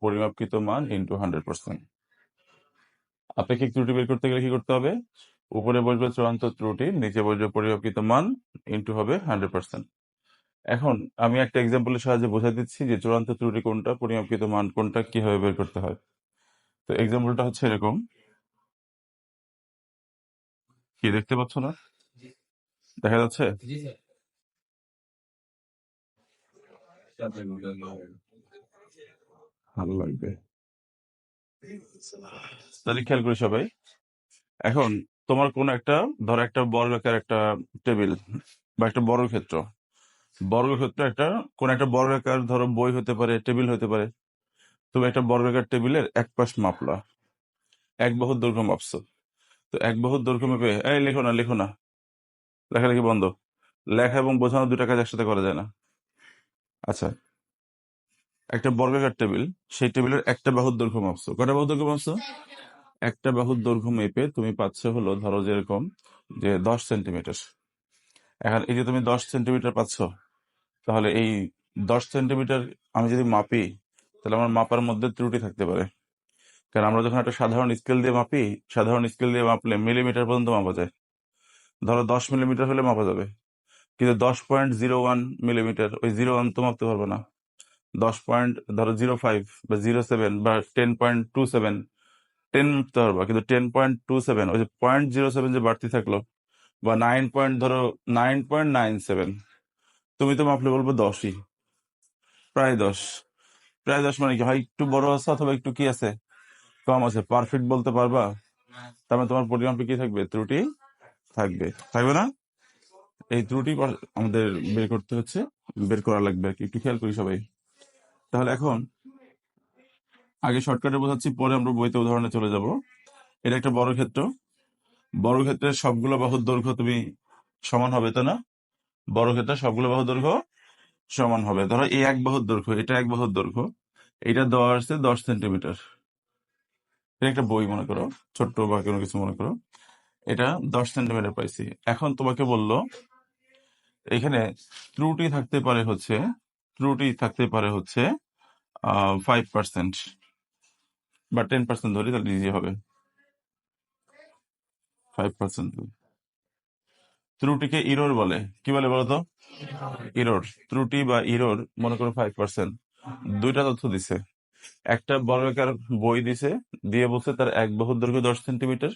পরিমাপকৃত মান ইন্টু 100%। আপেক্ষিক ত্রুটি বের করতে গেলে কি করতে হবে? উপরে বসবে চূড়ান্ত ত্রুটি, নিচে বসবে পরিমাপকৃত মান, ইন্টু হবে 100%। এখন আমি একটা এক্সাম্পলের সাহায্যে বোঝা দিচ্ছি যে চূড়ান্ত ত্রুটি কোনটা, পরিমাপকৃত মান কোনটা, কিভাবে বের করতে হয়। তো এক্সাম্পলটা হচ্ছে এরকম, কি দেখতে পাচ্ছ না? দেখা যাচ্ছে? ভালো লাগবে। তাহলে খেয়াল করি সবাই। এখন তোমার কোন একটা, ধরো একটা বর্গাকার একটা টেবিল বা একটা বর্গক্ষেত্র, বর্গক্ষেত্র একটা, কোন একটা বর্গাকার ধরো বই হতে পারে, টেবিল হতে পারে। তুমি একটা বর্গাকার টেবিলের এক পাশ মাপলা, এক বাহুর দৈর্ঘ্য মাপছো। তো এক বাহুর দৈর্ঘ্য মেপে, এই লেখো না লেখো না, লেখালেখি বন্ধ। লেখা এবং বোঝানো দুটা কাজ একসাথে করা যায় না। আচ্ছা, একটা বর্গাকার টেবিল, সেই টেবিলের একটা বাহুর দৈর্ঘ্য মাপছো। কটা বাহুর দৈর্ঘ্য মাপছো? একটা বাহুর দৈর্ঘ্য মেপে তুমি পাচ্ছ হলো ধরো যেরকম যে 10 সেন্টিমিটার। এখন এই যে তুমি 10 সেন্টিমিটার পাচ্ছ, তাহলে এই 10 সেন্টিমিটার আমি যদি মাপি, তাহলে আমার মাপার মধ্যে ত্রুটি থাকতে পারে। কারণ আমরা যখন একটা সাধারণ স্কেল দিয়ে মাপি, সাধারণ স্কেল দিয়ে মাপলে মিলিমিটার পর্যন্ত মাপা যায়। ধরো 10 মিলিমিটার হলে মাপা যাবে, কিন্তু 10.01 মিলিমিটার, ওই 01 তো মাপতে পারবে না। 10.05 বা 07 বা 10.27, 10 মাপতে পারবা, কিন্তু 10.27, ওই যে 0.07 যে বাড়তি থাকলো, বা 9 ধরো 9.97, তুমি তো মাপলে বলবো 10ই, প্রায় 10। প্রায় 10 মানে কি হয়, একটু বড় আছে অথবা একটু কি আছে, কম আছে। পারফেক্ট বলতে পারবা? তার মানে তোমার পরিমাপে কি থাকবে? ত্রুটি থাকবে, থাকবে না? এই ত্রুটি আমাদের বের করতে হচ্ছে, বের করা লাগবে আর কি, একটু খেয়াল করি সবাই। তাহলে এখন আগে শর্টকাটে বোঝাচ্ছি, পরে আমরা বইতে উদাহরণে চলে যাব। এটা একটা বড় ক্ষেত্র, বড় ক্ষেত্রের সবগুলো বাহুর দৈর্ঘ্য তুমি সমান হবে, তাই না? বড় ক্ষেত্রে সবগুলো বাহুর দৈর্ঘ্য সমান হবে। ধরো এই এক বাহুর দৈর্ঘ্য, এটা এক বাহুর দৈর্ঘ্য, এটা দেওয়া আসছে 10 সেন্টিমিটার। এটা একটা বই মনে করো, ছোট্ট বা কোনো কিছু মনে করো, এটা 10 সেন্টিমিটার পাইছি। এখন তোমাকে বললো এখানে ত্রুটি থাকতে পারে হচ্ছে, ত্রুটি থাকতে পারে হচ্ছে 5% বা 10% ধরি, তাহলে ইজি হবে। 5%। ত্রুটিকে ইরর বলে, কি বলে বলতো? ইরর। ত্রুটি বা ইরর মনে করো 5%। দুইটা তথ্য দিছে, একটা বর্গাকার বই দিছে, দিয়ে বলছে তার এক বাহুর দৈর্ঘ্য 10 সেন্টিমিটার,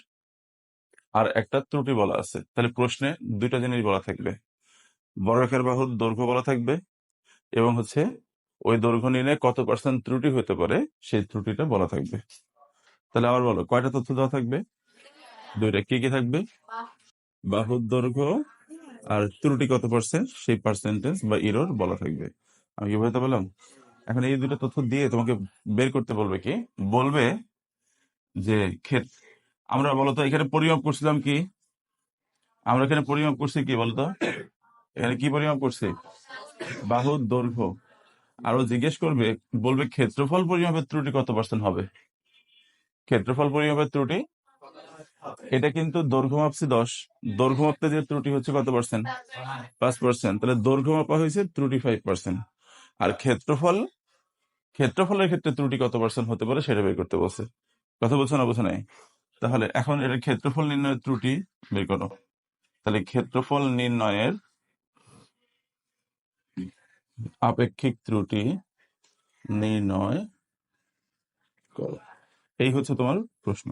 আর একটা ত্রুটি বলা আছে। তাহলে প্রশ্নে দুইটা জিনিস বলা থাকবে, বর্গাকার বাহুর দৈর্ঘ্য বলা থাকবে, এবং হচ্ছে ওই দৈর্ঘ্য নিয়ে কত পার্সেন্ট ত্রুটি হতে পারে সেই ত্রুটিটা বলা থাকবে। তাহলে আবার বলো, কয়টা তথ্য দেওয়া থাকবে? দুইটা। কি কি থাকবে? বাহুর দৈর্ঘ্য আর ত্রুটি কত পার্সেন্ট, সেই পার্সেন্টেজ বা ইরর বলা থাকবে। আমি কি বুঝতে পারলাম? এখন এই দুটো তথ্য দিয়ে তোমাকে বের করতে বলবে, কি বলবে যে আমরা বলতো এখানে পরিমাপ করছিলাম কি, আমরা এখানে পরিমাপ করছি কি বলতো, এখানে কি পরিমাপ করছি? বাহুর দৈর্ঘ্য। আরো জিজ্ঞেস করবে, বলবে ক্ষেত্রফল পরিমাপের ত্রুটি কত পার্সেন্ট হবে। ক্ষেত্রফল পরিমাপের ত্রুটি, এটা কিন্তু দৈর্ঘ্য মাপছি 10, দৈর্ঘ্য মাপতে যে ত্রুটি হচ্ছে কত পার্সেন্ট? 5%। তাহলে দৈর্ঘ্য মাপা হয়েছে, ত্রুটি 5%। আর ক্ষেত্রফল, ক্ষেত্রফলের ক্ষেত্রে ত্রুটি কত পার্সেন্ট হতে পারে সেটা বের করতে বলছে। কথা বলছো না, বোঝো নাই? তাহলে এখন এটা ক্ষেত্রফল নির্ণয়ের ত্রুটি বের করো। তাহলে ক্ষেত্রফল নির্ণয়ের আপেক্ষিক ত্রুটি নির্ণয় করো, এই হচ্ছে তোমার প্রশ্ন।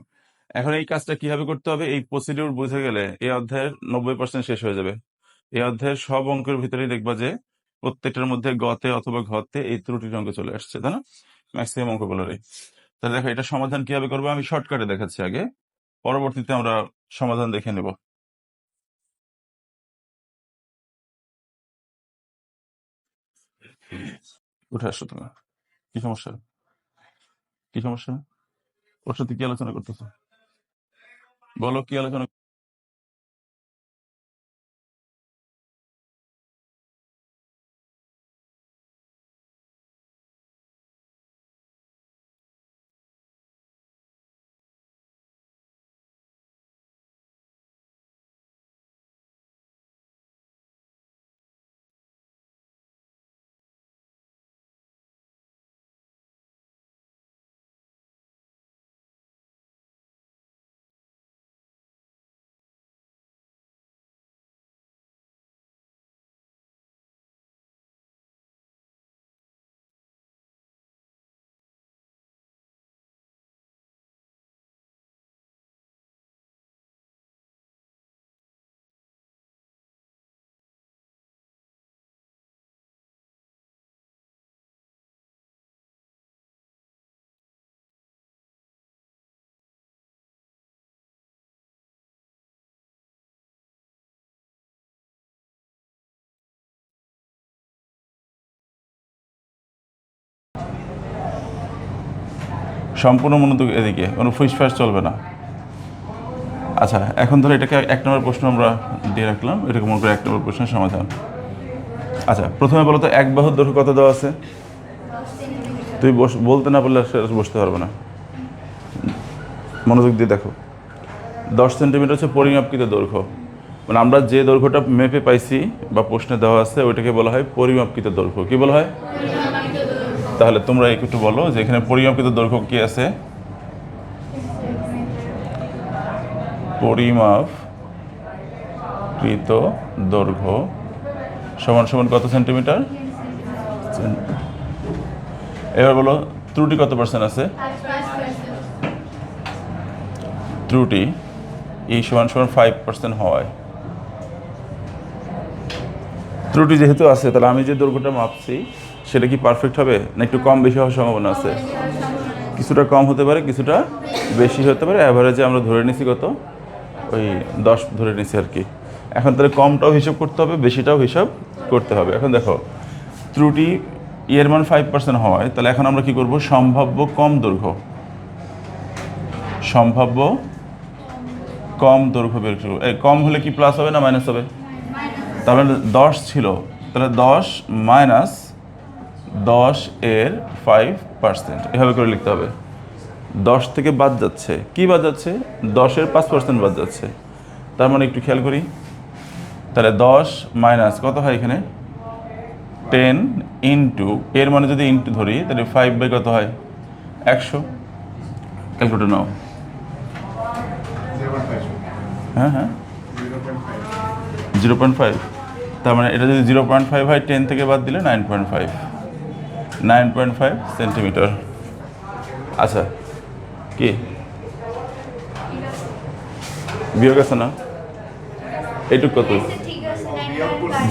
এখন এই কাজটা কিভাবে করতে হবে, এই প্রসিডিউর বুঝে গেলে এই অধ্যায়ের 90% শেষ হয়ে যাবে। এই অধ্যায়ের সব অঙ্কের ভিতরেই দেখবা যে প্রত্যেকটার মধ্যে গতে অথবা ঘতে এই ত্রুটির অঙ্ক চলে আসছে, তাই না? ম্যাক্সিমাম অঙ্কগুলোরই। তাহলে দেখো এটা সমাধান কিভাবে করবো, আমি শর্টকাটে দেখাচ্ছি আগে, পরবর্তীতে আমরা সমাধান দেখে নেব। উঠে আসো তুমি, কি সমস্যা? কি সমস্যা? ওর সাথে কি আলোচনা করতেছো? বলো কি আলোচনা। সম্পূর্ণ মনোযোগ এদিকে, কোনো ফুসফাস চলবে না। আচ্ছা, এখন ধরো এটাকে 1 নম্বর প্রশ্ন আমরা দিয়ে রাখলাম, এটাকে মনে করে 1 নম্বর প্রশ্নের সমাধান। আচ্ছা, প্রথমে বলো তো এক বাহুর দৈর্ঘ্য কত দেওয়া আছে? তুই বলতে না পারলে বসতে পারবে না, মনোযোগ দিয়ে দেখো। 10 সেন্টিমিটার হচ্ছে পরিমাপকৃত দৈর্ঘ্য, মানে আমরা যে দৈর্ঘ্যটা মেপে পাইছি বা প্রশ্নে দেওয়া আছে ওইটাকে বলা হয় পরিমাপকৃত দৈর্ঘ্য। কি বলা হয়? তাহলে তোমরা একটু বলো যে এখানে পরিমাপকৃত দৈর্ঘ্য কি আছে? পরিমাপকৃত দৈর্ঘ্য সমান সমান কত সেন্টিমিটার? এবার বলো ত্রুটি কত পার্সেন্ট আছে? ত্রুটি সমান সমান 5% হওয়ায়, ত্রুটি যেহেতু আছে তাহলে আমি যে দৈর্ঘ্যটা মাপছি সেটা কি পারফেক্ট হবে না একটু কম বেশি হওয়ার সম্ভাবনা আছে? কিছুটা কম হতে পারে, কিছুটা বেশি হতে পারে। অ্যাভারেজে আমরা ধরে নিছি কত, ওই 10 ধরে নিছি আর কি। এখন তাহলে কমটাও হিসাব করতে হবে, বেশিটাও হিসাব করতে হবে। এখন দেখো ত্রুটি এর মান 5% হওয়ায়, তাহলে এখন আমরা কি করব? সম্ভাব্য কম দৈর্ঘ্য, সম্ভাব্য কম দৈর্ঘ্য বের করব। এই কম হলে কি প্লাস হবে না মাইনাস হবে? তাহলে 10 ছিল, তাহলে 10 মাইনাস 10 এর 5%, এভাবে করে লিখতে হবে। 10 থেকে বাদ যাচ্ছে, কি বাদ যাচ্ছে? 10 এর 5% বাদ যাচ্ছে। তার মানে একটু খেয়াল করি, তাহলে 10 মাইনাস কত হয় এখানে? 10 ইন্টু, এর মানে যদি ইন্টু ধরি তাহলে 5 বাই কত হয়? 100। ক্যালকুলেটর নাও। হ্যাঁ হ্যাঁ, 0.5। তার মানে এটা যদি 0.5 হয় 10 থেকে বাদ দিলে 9.5 সেন্টিমিটার। আচ্ছা, কি বিয়োগ আছে না? এইটুক কত?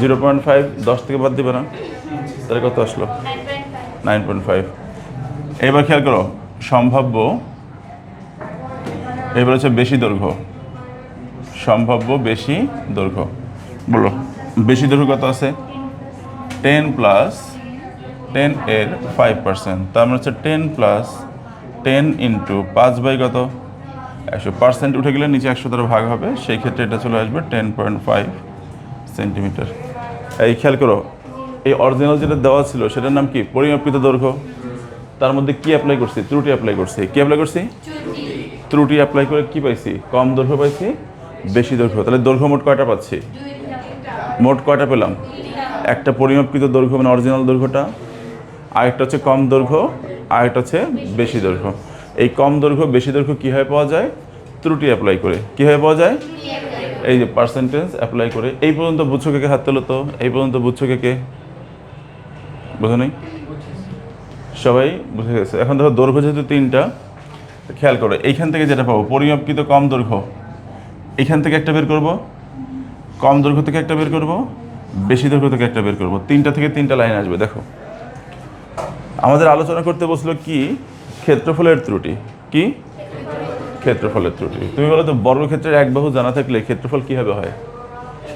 0.5, 10 থেকে বাদ দিবে না, তাহলে কত আসলো? 9.5। এবার খেয়াল করো, সম্ভাব্য, এবার হচ্ছে বেশি দৈর্ঘ্য, সম্ভাব্য বেশি দৈর্ঘ্য। বলো বেশি দৈর্ঘ্য কত আছে? 10 প্লাস 10 এর 5%, তার মানে হচ্ছে 10 প্লাস 10 ইন্টু 5 বাই কত? 100। উঠে গেলে নিচে 100 দ্বারা ভাগ হবে, সেই ক্ষেত্রে এটা চলে আসবে 10.5 সেন্টিমিটার। এই খেয়াল করো, এই অরিজিনাল যেটা দেওয়া ছিল সেটার নাম কি? পরিমাপকৃত দৈর্ঘ্য। তার মধ্যে কি অ্যাপ্লাই করছি? ত্রুটি অ্যাপ্লাই করছি। কি অ্যাপ্লাই করছি? ত্রুটি অ্যাপ্লাই করে কি পাইছি? কম দৈর্ঘ্য পাইছি, বেশি দৈর্ঘ্য। তাহলে দৈর্ঘ্য মোট কয়টা পাচ্ছি? মোট কয়টা পেলাম? একটা পরিমাপকৃত দৈর্ঘ্য মানে অরিজিনাল দৈর্ঘ্যটা, আরেকটা হচ্ছে কম দৈর্ঘ্য, আরেকটা হচ্ছে বেশি দৈর্ঘ্য। এই কম দৈর্ঘ্য বেশি দৈর্ঘ্য কীভাবে পাওয়া যায়? ত্রুটি অ্যাপ্লাই করে। কীভাবে পাওয়া যায়? এই যে পার্সেন্টেজ অ্যাপ্লাই করে। এই পর্যন্ত বুঝছো কে? হাত তোলো তো। এই পর্যন্ত বুঝছো কে? বোঝো নেই? সবাই বুঝে গেছে। এখন ধরো দৈর্ঘ্য যেহেতু 3টা, খেয়াল করো এইখান থেকে যেটা পাবো পরিমাপকৃত কম দৈর্ঘ্য, এইখান থেকে একটা বের করব, কম দৈর্ঘ্য থেকে একটা বের করব, বেশি দৈর্ঘ্য থেকে একটা বের করব। 3টা থেকে 3টা লাইন আসবে। দেখো আমাদের আলোচনা করতে বসলো কি? ক্ষেত্রফলের ত্রুটি। কি? ক্ষেত্রফলের ত্রুটি। তুমি বলো তো বর্গক্ষেত্রের এক বাহু জানা থাকলে ক্ষেত্রফল কীভাবে হয়?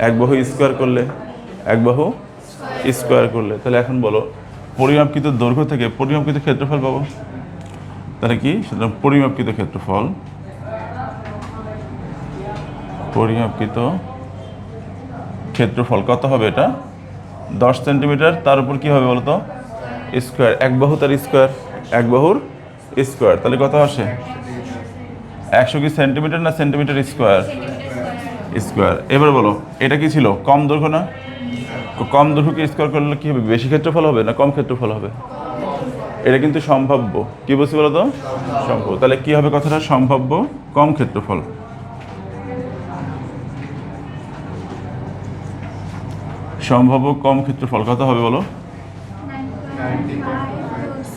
এক বাহু স্কোয়ার করলে, এক বাহু স্কোয়ার করলে। তাহলে এখন বলো পরিমাপকৃত দৈর্ঘ্য থেকে পরিমাপকৃত ক্ষেত্রফল পাবো, তাহলে কি? সেটা পরিমাপকৃত ক্ষেত্রফল, পরিমাপকৃত ক্ষেত্রফল কত হবে? এটা 10 সেন্টিমিটার, তার উপর কী হবে বলো তো? স্কোয়ার। এক বাহু তার স্কোয়ার, এক বাহুর স্কোয়ার, তাহলে কত আসে? 100 কি সেন্টিমিটার না সেন্টিমিটার স্কোয়ার? স্কোয়ার। এবার বলো এটা কি ছিল? কম দৈর্ঘ্য না? কম দৈর্ঘ্যকে স্কোয়ার করলে কী হবে? বেশি ক্ষেত্রফল হবে না কম ক্ষেত্রফল হবে? এটা কিন্তু সম্ভাব্য। কি বলছি বলো তো? সম্ভাব্য। তাহলে কি হবে কথাটা? সম্ভাব্য কম ক্ষেত্রফল। সম্ভাব্য কম ক্ষেত্রফল কত হবে বলো?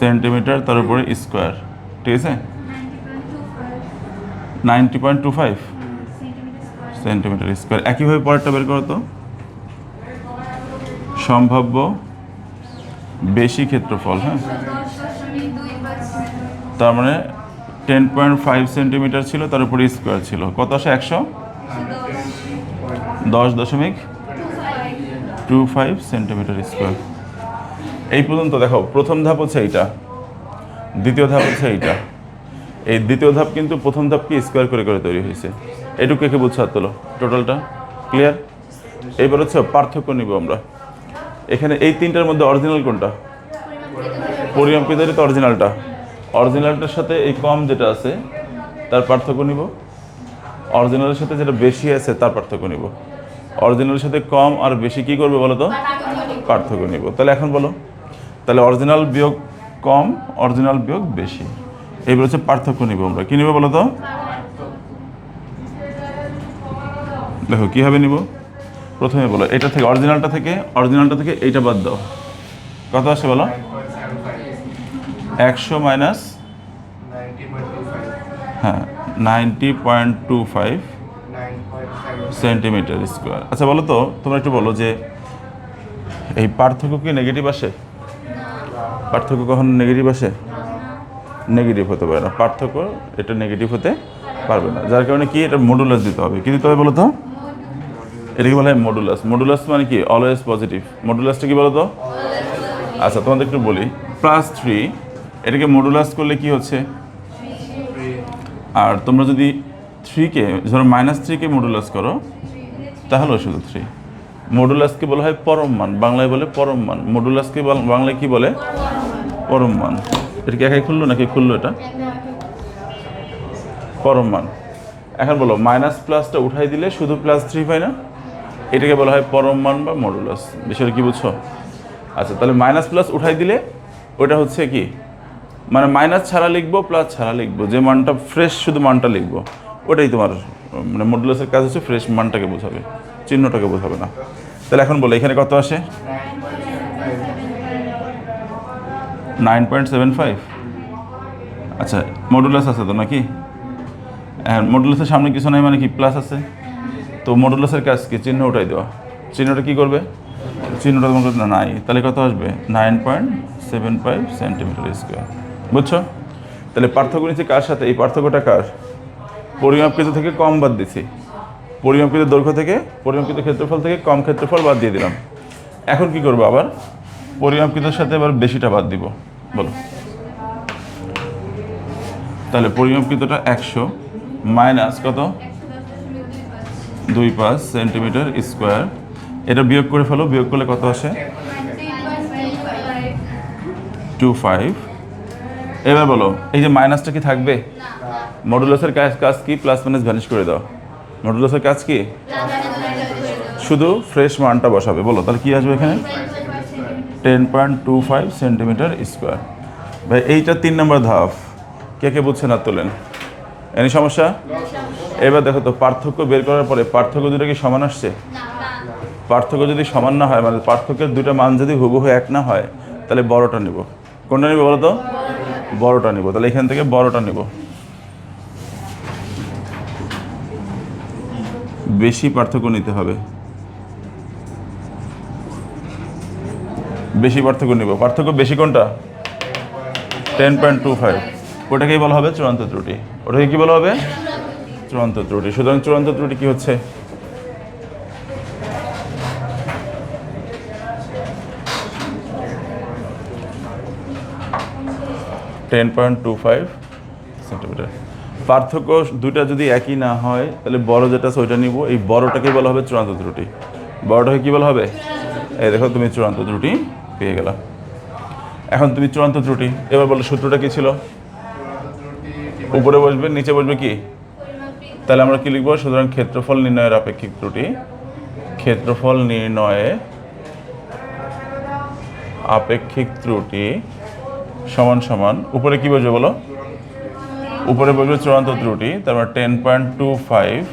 সেন্টিমিটার তার উপরে স্কোয়ার। ঠিক আছে, 90.25 সেন্টিমিটার স্কোয়ার। একইভাবে পরেরটা বের করো তো। সম্ভাব্য বেশি ক্ষেত্রফল, হ্যাঁ, তার মানে 10.5 সেন্টিমিটার ছিল, তার উপরে স্কোয়ার ছিল। কত আসে? 110.25 সেন্টিমিটার স্কোয়ার। এই পর্যন্ত দেখো প্রথম ধাপ হচ্ছে এইটা, দ্বিতীয় ধাপ হচ্ছে এইটা। এই দ্বিতীয় ধাপ কিন্তু প্রথম ধাপকে স্কোয়ার করে করে তৈরি হয়েছে। এটুকু কে বুঝছো হাত তোলো, টোটালটা ক্লিয়ার? এইবার হচ্ছে পার্থক্য নিব আমরা। এখানে এই তিনটার মধ্যে অরিজিনাল কোনটা? পরিমাপকৃতই তো অরিজিনালটা। অরিজিনালটার সাথে এই কম যেটা আছে তার পার্থক্য নিব, অরিজিনালের সাথে যেটা বেশি আছে তার পার্থক্য নিব। অরিজিনালের সাথে কম আর বেশি কি করবে বলো তো? পার্থক্য নিব। তাহলে এখন বলো, তাহলে অরিজিনাল বিয়োগ কম, অরিজিনাল বিয়োগ বেশি, এইবার হচ্ছে পার্থক্য নিব আমরা। কি নিব বলো তো? দেখো কীভাবে নিব, প্রথমে বলো এটা থেকে অরিজিনালটা থেকে এইটা বাদ দাও, কত আসে বলো? 100 মাইনাস, হ্যাঁ 90.25 সেন্টিমিটার স্কোয়ার। আচ্ছা বলো তো, তোমরা একটু বলো যে এই পার্থক্য কি নেগেটিভ আসে? পার্থক্য কখন নেগেটিভ আসে? নেগেটিভ হতে পারে না পার্থক্য, এটা নেগেটিভ হতে পারবে না। যার কারণে কি এটা মডুলাস দিতে হবে। কি দিতে হবে বলো তো? এটাকে বলা হয় মডুলাস। মডুলাস মানে কি? Always positive. মডুলাসটা কি বলো তো? আচ্ছা তোমাদের একটু বলি, +3 এটাকে মডুলাস করলে কি হচ্ছে? আর তোমরা যদি 3কে ধরো -3কে মডুলাস করো তাহলেও শুধু 3। মডুলাসকে বলা হয় পরম মান, বাংলায় বলে পরম মান। মডুলাসকে বাংলায় কি বলে? পরম মান। এটা কি একাই খুললো নাকি খুললো? এটা পরম মান। এখন বলো মাইনাস প্লাসটা উঠাই দিলে শুধু +3 পাই না? এটাকে বলা হয় পরম মান বা মডুলাস। বিষয়টা কি বুঝছো? আচ্ছা তাহলে মাইনাস প্লাস উঠাই দিলে ওটা হচ্ছে কি, মানে মাইনাস ছাড়া লিখবো প্লাস ছাড়া লিখবো, যে মানটা ফ্রেশ শুধু মানটা লিখবো, ওটাই তোমার মানে মডুলাসের কাজ হচ্ছে ফ্রেশ মানটাকে বোঝাবে, চিহ্নটাকে বোঝাবে না। তাহলে এখন বলো এখানে কত আসে? 9.75। আচ্ছা মডুলাস আছে তো নাকি? হ্যাঁ মডুলাসের সামনে কিছু নাই মানে কি প্লাস আছে, তো মডুলাসের কাজ কি? চিহ্ন ওটাই দেওয়া। চিহ্নটা কি করবে? চিহ্নটা তোমার কাছে নাই, তাহলে কত আসবে? 9.75 সেন্টিমিটার স্কোয়ার। বুঝছো? তাহলে পার্থক্য নিচ্ছে কার সাথে? এই পার্থক্যটা কার? পরিমাপকৃত থেকে কম বাদ দিছি, পরিমাপকৃত দৈর্ঘ্য থেকে, পরিমাপকৃত ক্ষেত্রফল থেকে কম ক্ষেত্রফল বাদ দিয়ে দিলাম। এখন কি করবো আবার? পরিমাপকৃতর সাথে আবার বেশিটা বাদ দিব। বলো তাহলে পরিমাপকৃতটা 100 মাইনাস কত? 25 সেন্টিমিটার স্কোয়ার। এটা বিয়োগ করে ফেলো, বিয়োগ করলে কত আসে? 25। এবার বলো এই যে মাইনাসটা কি থাকবে? মডুলাসের কাজ কি? প্লাস মাইনাস ভ্যানিশ করে দাও। মডুলাসের কাজ কি? শুধু ফ্রেশ মানটা বসাবে। বলো তাহলে কি আসবে এখানে? 10.25 সেন্টিমিটার স্কোয়ার। ভাই এইটা 3 নম্বর ধাপ। কে কে বুঝছেন আর তোলেন? এনি সমস্যা? এবার দেখো তো পার্থক্য বের করার পরে পার্থক্য দুটো কি সমান আসছে? পার্থক্য যদি সমান না হয়, মানে পার্থক্যের দুটো মান যদি হুবহু এক না হয়, তাহলে বড়টা নিব। কোনটা নিব বলো তো? বড়টা নিব। তাহলে এখান থেকে বড়টা নিব। বেশি পার্থক্য নিতে হবে, বেশি পার্থক্য নিব। পার্থক্য বেশি কোনটা? 10.25। ওটাকেই বলা হবে চূড়ান্ত ত্রুটি। ওটাকে কি বলা হবে? চূড়ান্ত ত্রুটি। সুতরাং চূড়ান্ত ত্রুটি কি হচ্ছে? সেন্টিমিটার। পার্থক্য দুইটা যদি একই না হয় তাহলে বড় যেটা আছে ওইটা নিব। এই বড়টাকে বলা হবে চূড়ান্ত ত্রুটি। বড়টাকে কি বলা হবে? এই দেখো তুমি চূড়ান্ত ত্রুটি পেয়ে গেলা। এখন তুমি চূড়ান্ত ত্রুটি, এবার বলো সূত্রটা কি ছিল? উপরে বসবে, নিচে বসবে কি? তাহলে আমরা কি লিখবো? সুতরাং ক্ষেত্রফল নির্ণয়ের আপেক্ষিক ত্রুটি, ক্ষেত্রফল নির্ণয়ে আপেক্ষিক ত্রুটি সমান সমান উপরে কি বসবে বলো? উপরে বসবে চূড়ান্ত ত্রুটি, তারপর 10.25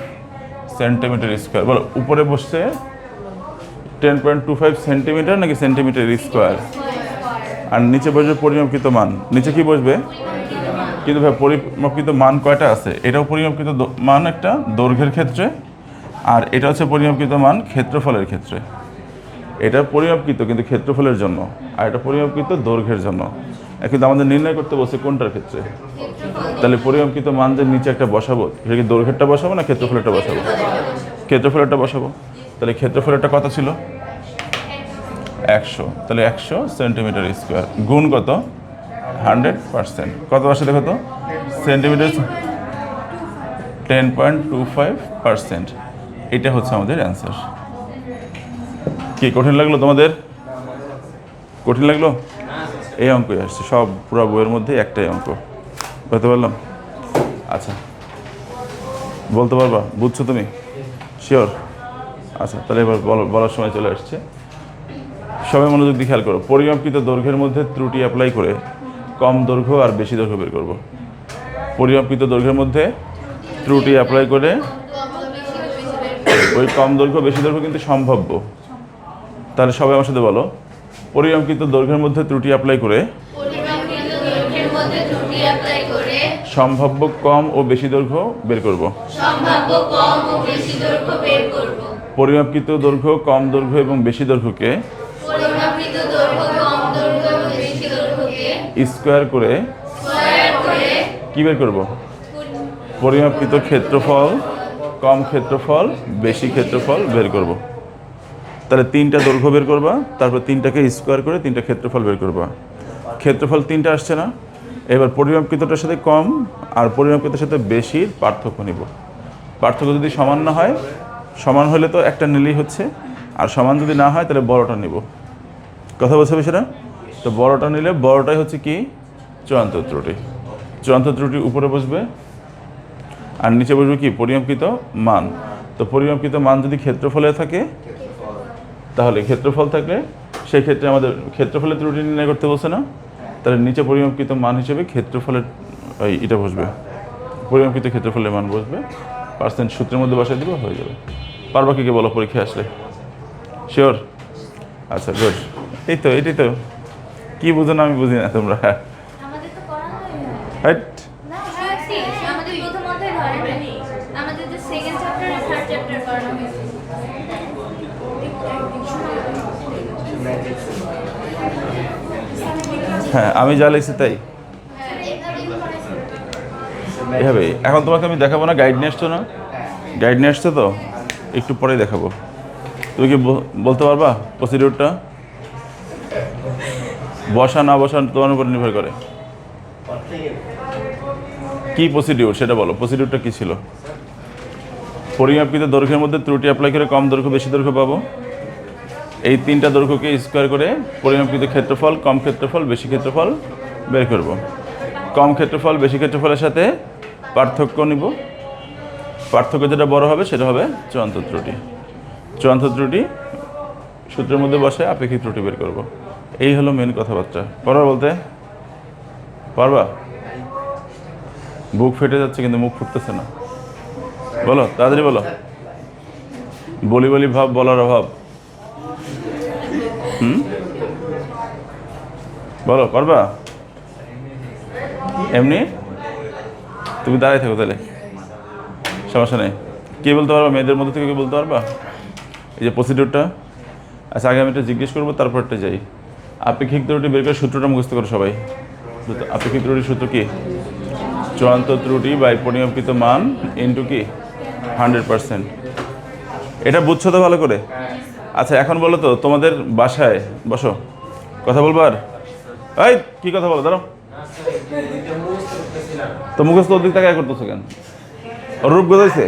সেন্টিমিটার স্কোয়ার। বলো উপরে বসছে 10.25 সেন্টিমিটার নাকি সেন্টিমিটার স্কোয়ার? আর নিচে বসবে পরিমাপকৃত মান। নিচে কি বসবে? কিন্তু ভাই পরিমাপকৃত মান কয়টা আছে? এটাও পরিমাপকৃত মান একটা দৈর্ঘ্যের ক্ষেত্রে, আর এটা হচ্ছে পরিমাপকৃত মান ক্ষেত্রফলের ক্ষেত্রে। এটা পরিমাপকৃত কিন্তু ক্ষেত্রফলের জন্য, আর এটা পরিমাপকৃত দৈর্ঘ্যের জন্য। কিন্তু আমাদের নির্ণয় করতে বলছে কোনটার ক্ষেত্রে? তাহলে পরিমাপকৃত মান যে নিচে একটা বসাবো, সেটা কি দৈর্ঘ্যেরটা বসাবো না ক্ষেত্রফলেরটা বসাবো? ক্ষেত্রফলেরটা বসাবো। তাহলে ক্ষেত্রফলেরটা কত ছিল? 100। তাহলে 100 সেন্টিমিটার স্কোয়ার গুণ কত? 100%। কত আসে দেখো তো? সেন্টিমিটার 10.25%। এটা হচ্ছে আমাদের অ্যান্সার। কি কঠিন লাগলো তোমাদের? কঠিন লাগলো? এই অঙ্কই আসছে সব, পুরো বইয়ের মধ্যে একটাই অঙ্ক। বলতে পারলাম? আচ্ছা, বলতে পারবা? বুঝছো তুমি? শিওর? আচ্ছা, তাহলে এবার বলার সময় চলে আসছে। সবাই মনোযোগ দিয়ে খেয়াল করো। পরিমাপকৃত দৈর্ঘ্যের মধ্যে ত্রুটি অ্যাপ্লাই করে কম দৈর্ঘ্য আর বেশি দৈর্ঘ্য বের করব। পরিমাপকৃত দৈর্ঘ্যের মধ্যে ত্রুটি অ্যাপ্লাই করে ওই কম দৈর্ঘ্য বেশি দৈর্ঘ্য কিন্তু সম্ভাব্য। তাহলে সবাই আমার সাথে বলো, পরিমাপকৃত দৈর্ঘ্যের মধ্যে ত্রুটি অ্যাপ্লাই করে সম্ভাব্য কম ও বেশি দৈর্ঘ্য বের করব। পরিমাপকৃত দৈর্ঘ্য, কম দৈর্ঘ্য এবং বেশি দৈর্ঘ্যকে স্কোয়ার করে কি বের করব? পরিমাপকৃত ক্ষেত্রফল, কম ক্ষেত্রফল, বেশি ক্ষেত্রফল বের করব। তাহলে 3টা দৈর্ঘ্য বের করবা, তারপর 3টাকে স্কোয়ার করে 3টা ক্ষেত্রফল বের করবা। ক্ষেত্রফল 3টা আসছে না? এবার পরিমাপকৃতটার সাথে কম আর পরিমাপকৃতের সাথে বেশির পার্থক্য নিব। পার্থক্য যদি সমান না হয়, সমান হলে তো একটা নিলেই হচ্ছে, আর সমান যদি না হয় তাহলে বড়টা নিব। কথা বলছে বিষয়টা? তো বড়টা নিলে বড়টাই হচ্ছে কি? চূড়ান্ত ত্রুটি। চূড়ান্ত ত্রুটি উপরে বসবে আর নিচে বসবে কি? পরিমাপকৃত মান। তো পরিমাপকৃত মান যদি ক্ষেত্রফলে থাকে, তাহলে ক্ষেত্রফল থাকলে সেই ক্ষেত্রে আমাদের ক্ষেত্রফলের ত্রুটি নির্ণয় করতে বলছে না? তাহলে নিচে পরিমাপকৃত মান হিসেবে ক্ষেত্রফলের এটা বসবে, পরিমাপকৃত ক্ষেত্রফলের মান বসবে, পার্সেন্ট সূত্রের মধ্যে বসাই দিব, হয়ে যাবে। পারবা কি বলো পরীক্ষায় আসলে? শিওর? আচ্ছা, গুড। এই তো, এটাই তো। কি বুঝো না আমি বুঝি না তোমরা। হ্যাঁ, আমি যা লিখছি তাই এভাবে। এখন তোমাকে আমি দেখাবো না, গাইড নিয়ে আসছো না? গাইড নিয়ে আসছো তো, একটু পরেই দেখাবো। তুমি কি বলতে পারবা প্রসিডিউরটা? বসা না বসা তোমার উপর নির্ভর করে। কি প্রসিডিউর সেটা বলো, প্রসিডিউরটা কি ছিল? পরিমাপকৃত দৈর্ঘ্যের মধ্যে ত্রুটি অ্যাপ্লাই করে কম দৈর্ঘ্য বেশি দৈর্ঘ্য পাবো। এই 3টা দৈর্ঘ্যকে স্কোয়ার করে পরিমাপকৃত ক্ষেত্রফল, কম ক্ষেত্রফল, বেশি ক্ষেত্রফল বের করব। কম ক্ষেত্রফল বেশি ক্ষেত্রফলের সাথে পার্থক্য নিব। পার্থক্য যেটা বড় হবে সেটা হবে চূড়ান্ত ত্রুটি। চূড়ান্ত ত্রুটি সূত্রের মধ্যে বসে আপেক্ষিক ত্রুটি বের করব। এই হলো মেন কথাবার্তা। পারবা বলতে? পারবা? বুক ফেটে যাচ্ছে কিন্তু মুখ ফুটতেছে না। বলো, তাড়াতাড়ি বলো। বলি বলি ভাব, বলার অভাব। বলো, পারবা? এমনি তুমি দাঁড়াই থাকো তাহলে, সমস্যা নেই। কে বলতে পারবা? মেয়েদের মধ্যে থেকে কে বলতে পারবা এই যে প্রসিডিউরটা? আচ্ছা, আগে আমি এটা জিজ্ঞেস করবো, তারপরটা যাই। আপেক্ষিক ত্রুটি বের করে সূত্রটা মুখস্থ করো সবাই। আপেক্ষিক ত্রুটির সূত্র কি? চূড়ান্ত ত্রুটি বাই পরিমাপকৃত মান ইন্টু কি 100%। এটা বুঝছো তো ভালো করে? আচ্ছা, এখন বলো তো, তোমাদের বাসায় বসো, কথা বলবার। এই কি কথা বলো, দাঁড়াও তো। মুখস্থ ওদিক থেকে করতেছো কেন? রূপ গোজাইছে?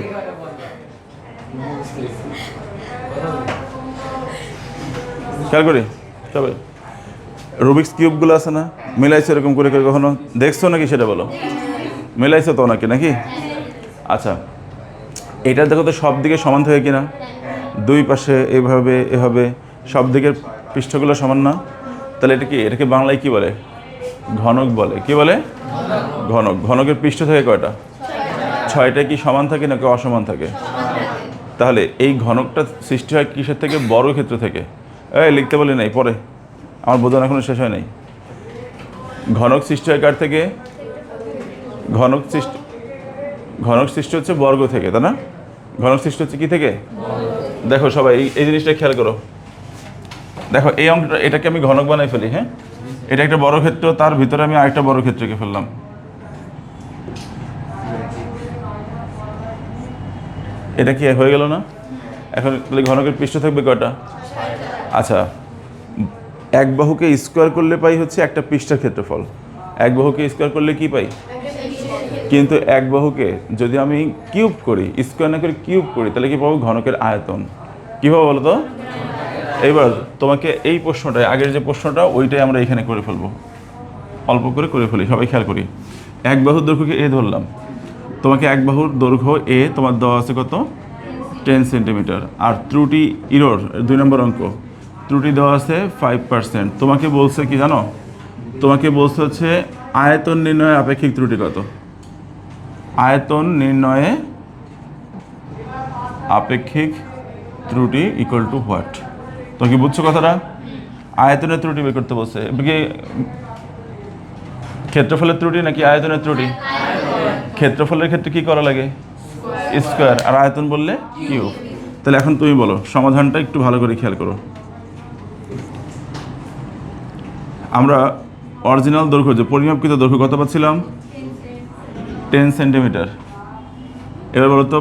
খেয়াল করি সবাই, রুবিক্স কিউবগুলো আছে না, মিলাইছো এরকম করে করে কখনো দেখছো নাকি সেটা বলো। মিলাইছো তো নাকি? আচ্ছা, এটা দেখো তো সব দিকে সমান থাকে কিনা। দুই পাশে এভাবে এভাবে সব দিকের পৃষ্ঠগুলো সমান না? তাহলে এটা কি? এটাকে বাংলায় কি বলে? ঘনক বলে। কি বলে? ঘনক। ঘনকের পৃষ্ঠ থাকে কয়টা? 6টা। কি সমান থাকে নাকি অসমান থাকে? তাহলে এই ঘনকটা সৃষ্টি হয় কিসের থেকে? বর্গক্ষেত্র থেকে। লিখতে বলি নাই, পরে আমার বোঝানো এখনো শেষ হয় নাই। ঘনক সৃষ্টি হয় কার থেকে? ঘনক সৃষ্টি হচ্ছে বর্গ থেকে, তাই না? ঘনক সৃষ্টি হচ্ছে কি থেকে? দেখো সবাই এই জিনিসটা খেয়াল করো। দেখো এই অঙ্কটা, এটাকে আমি ঘনক বানাই ফেলি। হ্যাঁ, এটা একটা বর্গক্ষেত্র, তার ভিতরে আমি আরেকটা বর্গক্ষেত্রকে ফেললাম। এটা কি হয়ে গেল না? এখন তাহলে ঘনকের পৃষ্ঠ থাকবে কয়টা? আচ্ছা, এক বাহুকে স্কোয়ার করলে পাই হচ্ছে একটা পৃষ্ঠার ক্ষেত্রফল। এক বাহুকে স্কোয়ার করলে কি পাই? কিন্তু এক বাহুকে যদি আমি কিউব করি, স্কোয়ার না করে কিউব করি, তাহলে কি পাবো? ঘনকের আয়তন। কী পাবো বলো তো? এবার তোমাকে এই প্রশ্নটাই, আগের যে প্রশ্নটা ওইটাই আমরা এখানে করে ফেলবো, অল্প করে ফেলি, সবাই খেয়াল করি। এক বাহুর দৈর্ঘ্যকে এ ধরলাম, তোমাকে এক বাহুর দৈর্ঘ্য এ তোমার দেওয়া আছে কত? 10 সেন্টিমিটার। আর ত্রুটি ইরোর 2 নম্বর অঙ্ক, ত্রুটি দেওয়া আছে 5%। তোমাকে বলছে কি জানো? তোমাকে বলছে হচ্ছে আয়তন নির্ণয়ে আপেক্ষিক ত্রুটি কত? আয়তন নির্ণয়ে আপেক্ষিক ত্রুটি ইকুয়াল টু হোয়াট? তো কি বুঝছো কথাটা? আয়তনের ত্রুটি বের করতে বলছে। কি ক্ষেত্রফলের ত্রুটি নাকি আয়তনের ত্রুটি? ক্ষেত্রফলের ক্ষেত্রে কি করা লাগে? স্কোয়ার। আর আয়তন বললে কিউব। তাহলে এখন তুমি বলো, সমাধানটা একটু ভালো করে খেয়াল করো। আমরা অরিজিনাল দৈর্ঘ্য, যে পরিমাপকৃত দৈর্ঘ্য কত পাচ্ছিলাম? 10 সেন্টিমিটার। এবার বলো তো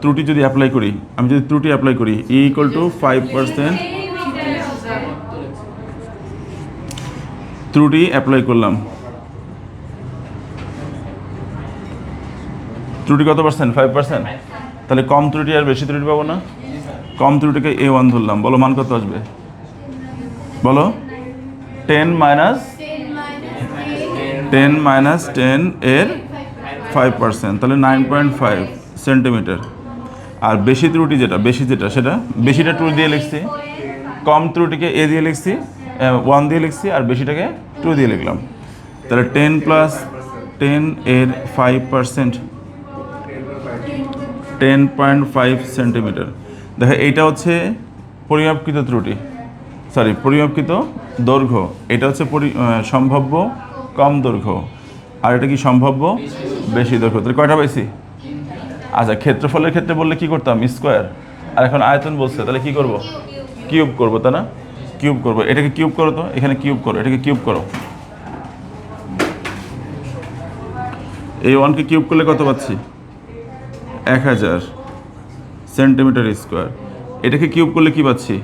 ত্রুটি যদি অ্যাপ্লাই করি, আমি যদি ত্রুটি অ্যাপ্লাই করি, ই ইকুয়াল টু 5%। ত্রুটি অ্যাপ্লাই করলাম, ত্রুটি কত পার্সেন্ট? 5%। তাহলে কম ত্রুটি আর বেশি ত্রুটি পাবো না? কম ত্রুটিকে A1 ধরলাম, বলো মান কত আসবে? বলো। 10 মাইনাস 10 এর 5%, তাহলে 9.5 সেন্টিমিটার। আর বেশি ত্রুটি যেটা সেটা বেশিটা 2 দিয়ে লিখছি, কম ত্রুটিকে A দিয়ে লিখছি, 1 দিয়ে লিখছি, আর বেশিটাকে 2 দিয়ে লিখলাম। তাহলে 10 প্লাস 10 এর 5%, 10.5 সেন্টিমিটার। দেখো এইটা হচ্ছে পরিমাপকৃত ত্রুটি, পরিমাপকৃত দৈর্ঘ্য। এটা হচ্ছে সম্ভাব্য কম দৈর্ঘ্য, আর এটা কি সম্ভাব্য বেশি দৈর্ঘ্য। তাহলে কয়টা পাইছি? আচ্ছা, ক্ষেত্রফলের ক্ষেত্রে বললে কি করতাম? স্কোয়ার। আর এখন আয়তন বলছে, তাহলে কি করব? কিউব করব, তাই না? কিউব করব। এটাকে কিউব করো তো, এখানে কিউব করো, এটাকে কিউব করো। এই 1কে কিউব করলে কত পাচ্ছি? 1000 সেন্টিমিটার স্কোয়ার। এটাকে কিউব করলে কি পাচ্ছি?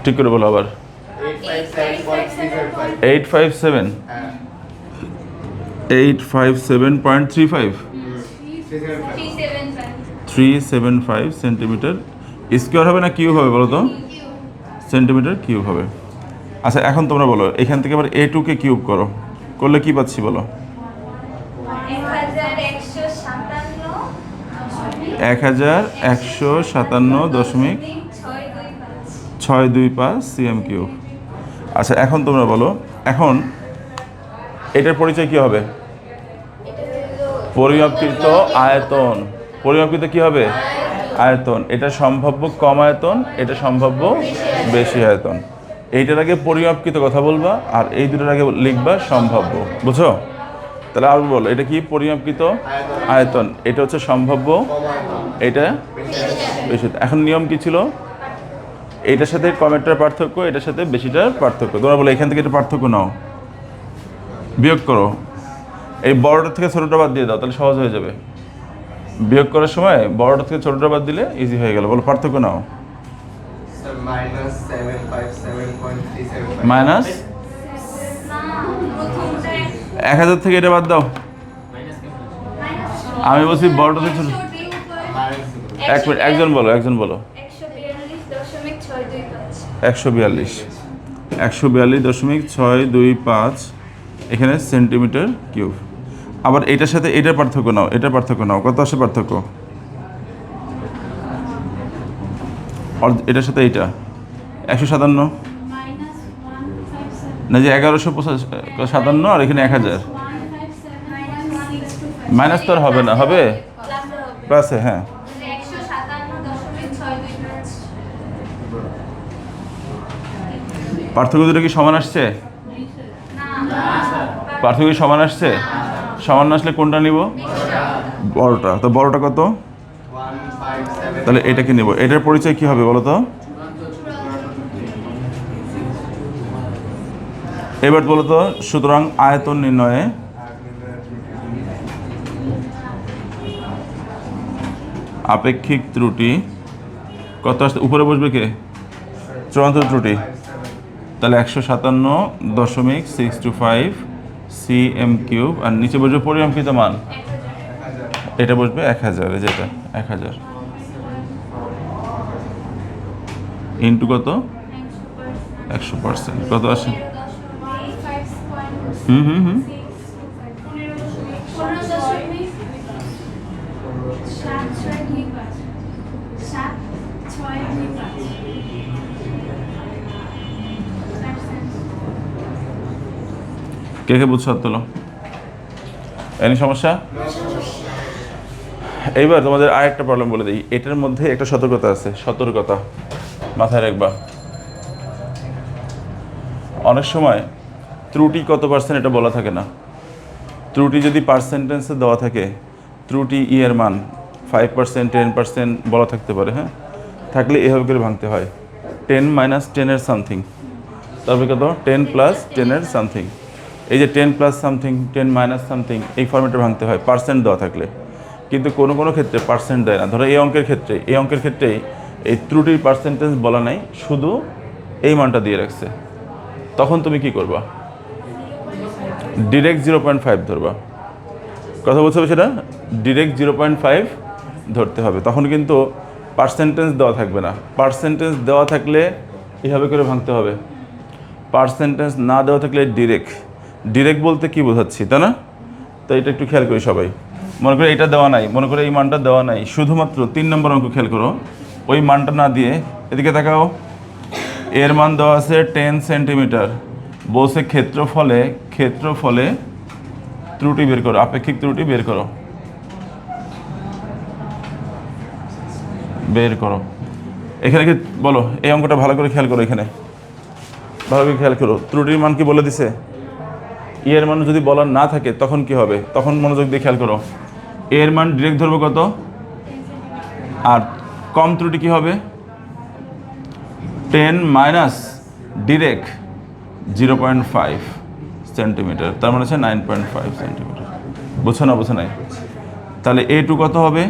ঠিক করে বলো আবার। 857.35 375 সেন্টিমিটার স্কোয়ার হবে না কিউব হবে বলো তো? সেন্টিমিটার কিউব হবে। আচ্ছা, এখন তোমরা বলো, এখান থেকে আবার A2কে কিউব করো, করলে কি পাচ্ছি বলো? 1157.625 cm কিউব। আচ্ছা, এখন তোমরা বলো, এখন এটার পরিচয় কি হবে? পরিমাপকৃত আয়তন। পরিমাপকৃত কি হবে? আয়তন। এটা সম্ভাব্য কম আয়তন, এটা সম্ভাব্য বেশি আয়তন। এইটার আগে পরিমাপকৃত কথা বলবা, আর এই দুটোর আগে লিখবা সম্ভাব্য। বুঝছো? তাহলে আর বলো, এটা কি? পরিমাপকৃত আয়তন। এটা হচ্ছে সম্ভাব্য, এটা বেশি। এখন নিয়ম কি ছিল? এইটার সাথে কমেরটার পার্থক্য, এটার সাথে বেশিটার পার্থক্য। তোমরা বলো এখান থেকে এটা পার্থক্য নাও, বিয়োগ করো। এই বড়টা থেকে ছোটটা বাদ দিয়ে দাও, তাহলে সহজ হয়ে যাবে। বিয়োগ করার সময় বড়টা থেকে ছোটটা বাদ দিলে ইজি হয়ে গেল। বলো পার্থক্য নাও। মাইনাস 1000 থেকে এটা বাদ দাও। আমি বলছি বড়টা থেকে ছোট। এক মিনিট, একজন বলো 142.625 এখানে সেন্টিমিটার কিউব। আবার এটার সাথে এটার পার্থক্য নাও, এটার পার্থক্য নাও। কত আসে পার্থক্য? এটার সাথে এইটা 157 না, যে 1157, আর এখানে 1000। মাইনাস তো আর হবে না, হবে প্লাসে। হ্যাঁ, পার্থক্য দুটো কি সমান আসছে? পার্থক্য কি সমান আসছে? সমান না আসলে কোনটা নিব? বড়টা। তো বড়টা কত? তাহলে এটাকে নেব। এটার পরিচয় কি হবে বলো তো? এবার বলো তো, সুতরাং আয়তন নির্ণয়ে আপেক্ষিক ত্রুটি কত আসতে? উপরে বসবে কে? চূড়ান্ত ত্রুটি তাহলে 157.625 cm³ আর নিচে বসবে পরিমাপকৃত মান, এটা বসবে 1000, যেটা 1000 ইন্টু কত 100%, কত আসে? হুম কে কে বুঝছো? তোলো, এনি সমস্যা? এইবার তোমাদের আরেকটা প্রবলেম বলে দিই, এটার মধ্যে একটা সতর্কতা আছে, সতর্কতা মাথায় রাখবা। অনেক সময় ত্রুটি কত পার্সেন্ট এটা বলা থাকে না। ত্রুটি যদি পার্সেন্টেন্সে দেওয়া থাকে, ত্রুটি এর মান 5%, 10% বলা থাকতে পারে, হ্যাঁ, থাকলে এভাবে করে ভাঙতে হয় 10 - 10 এর সামথিং, তারপরে কত 10 + 10 এর সামথিং। এই যে 10 + সামথিং, 10 - সামথিং, এই ফর্মেটে ভাঙতে হয় পার্সেন্ট দেওয়া থাকলে। কিন্তু কোনো কোনো ক্ষেত্রে পার্সেন্ট দেয় না। ধরো এই অঙ্কের ক্ষেত্রে এই ত্রুটির পার্সেন্টেজ বলা নাই, শুধু এই মানটা দিয়ে রাখছে। তখন তুমি কি করবা? ডিরেক্ট 0.5 ধরবা। কথা বলছো সেটা, ডিরেক্ট 0.5 ধরতে হবে। তখন কিন্তু পার্সেন্টেজ দেওয়া থাকবে না। পার্সেন্টেজ দেওয়া থাকলে এভাবে করে ভাঙতে হবে, পার্সেন্টেজ না দেওয়া থাকলে ডিরেক্ট বলতে কি বোঝাচ্ছি, তাই না? তো এটা একটু খেয়াল করি সবাই। মনে করে এটা দেওয়া নাই, মনে করে এই মানটা দেওয়া নাই, শুধুমাত্র 3 নম্বর অঙ্ক খেয়াল করো, ওই মানটা না দিয়ে এদিকে তাকাও, এর মান দেওয়া আছে 10 সেন্টিমিটার, বলছে ক্ষেত্রফলে ত্রুটি বের করো, আপেক্ষিক ত্রুটি বের করো। এখানে কি বলো, এই অঙ্কটা ভালো করে খেয়াল করো, এখানে ভালো করে খেয়াল করো, ত্রুটির মান কি বলে দিছে? এর মান যদি বলার না থাকে তখন কি হবে? তখন মনোযোগ দিয়ে খেয়াল করো, এর মান ডিরেক্ট ধরবো কত, আর কম ত্রুটি কি হবে? 10 - ডিরেক্ট 0.5 সেন্টিমিটার, তার মানে হচ্ছে 9.5 সেন্টিমিটার। বুঝছো না? বুঝো নাই? তাহলে A2 কত হবে?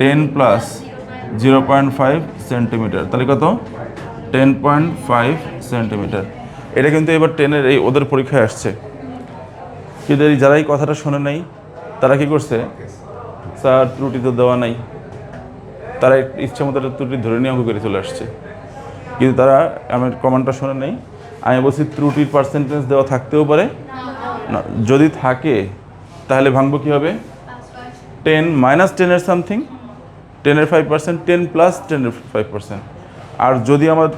10 + 0.5 সেন্টিমিটার, তাহলে কত? 10.5 সেন্টিমিটার। এটা কিন্তু এবার 10-এর এই ওদের পরীক্ষায় আসছে। কিন্তু যারা এই কথাটা শোনে নাই তারা কি করছে, স্যার ত্রুটি তো দেওয়া নাই, তারা ইচ্ছা মতো একটা ত্রুটি ধরে নিয়ে অঙ্ক করে চলে আসছে। কিন্তু তারা আমার কমান্ডটা শোনে নাই। আমি বলছি ত্রুটির পার্সেন্টেজ দেওয়া থাকতেও পারে না, যদি থাকে তাহলে ভাঙবো কী হবে? 10 - 10 এর সামথিং, 10 এর 5%, 10 + 10 এর 5%। আর যদি আমার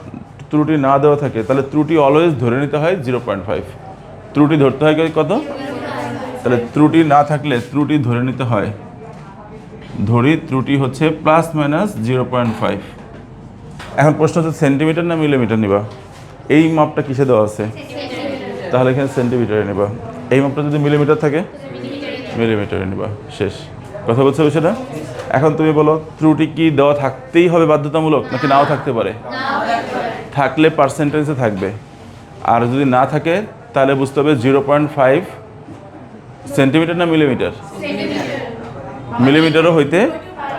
ত্রুটি না দেওয়া থাকে তাহলে ত্রুটি অলওয়েজ ধরে নিতে হয় 0.5, ত্রুটি ধরতে হয় কত? তাহলে ত্রুটি না থাকলে ত্রুটি ধরে নিতে হয়, ত্রুটি হচ্ছে ± 0.5। এখন প্রশ্ন হচ্ছে সেন্টিমিটার না মিলিমিটার নিবা? এই মাপটা কিসে দেওয়া আছে? তাহলে এখানে সেন্টিমিটারে নেবা। এই মাপটা যদি মিলিমিটার থাকে মিলিমিটারে নেবা, শেষ। কথা বলছো সেটা? এখন তুমি বলো, ত্রুটি কি দেওয়া থাকতেই হবে বাধ্যতামূলক, নাকি নাও থাকতে পারে? থাকলে পার্সেন্টেজে থাকবে, আর যদি না থাকে তাহলে বুঝতে হবে 0.5 সেন্টিমিটার না মিলিমিটার? মিলিমিটারও হইতে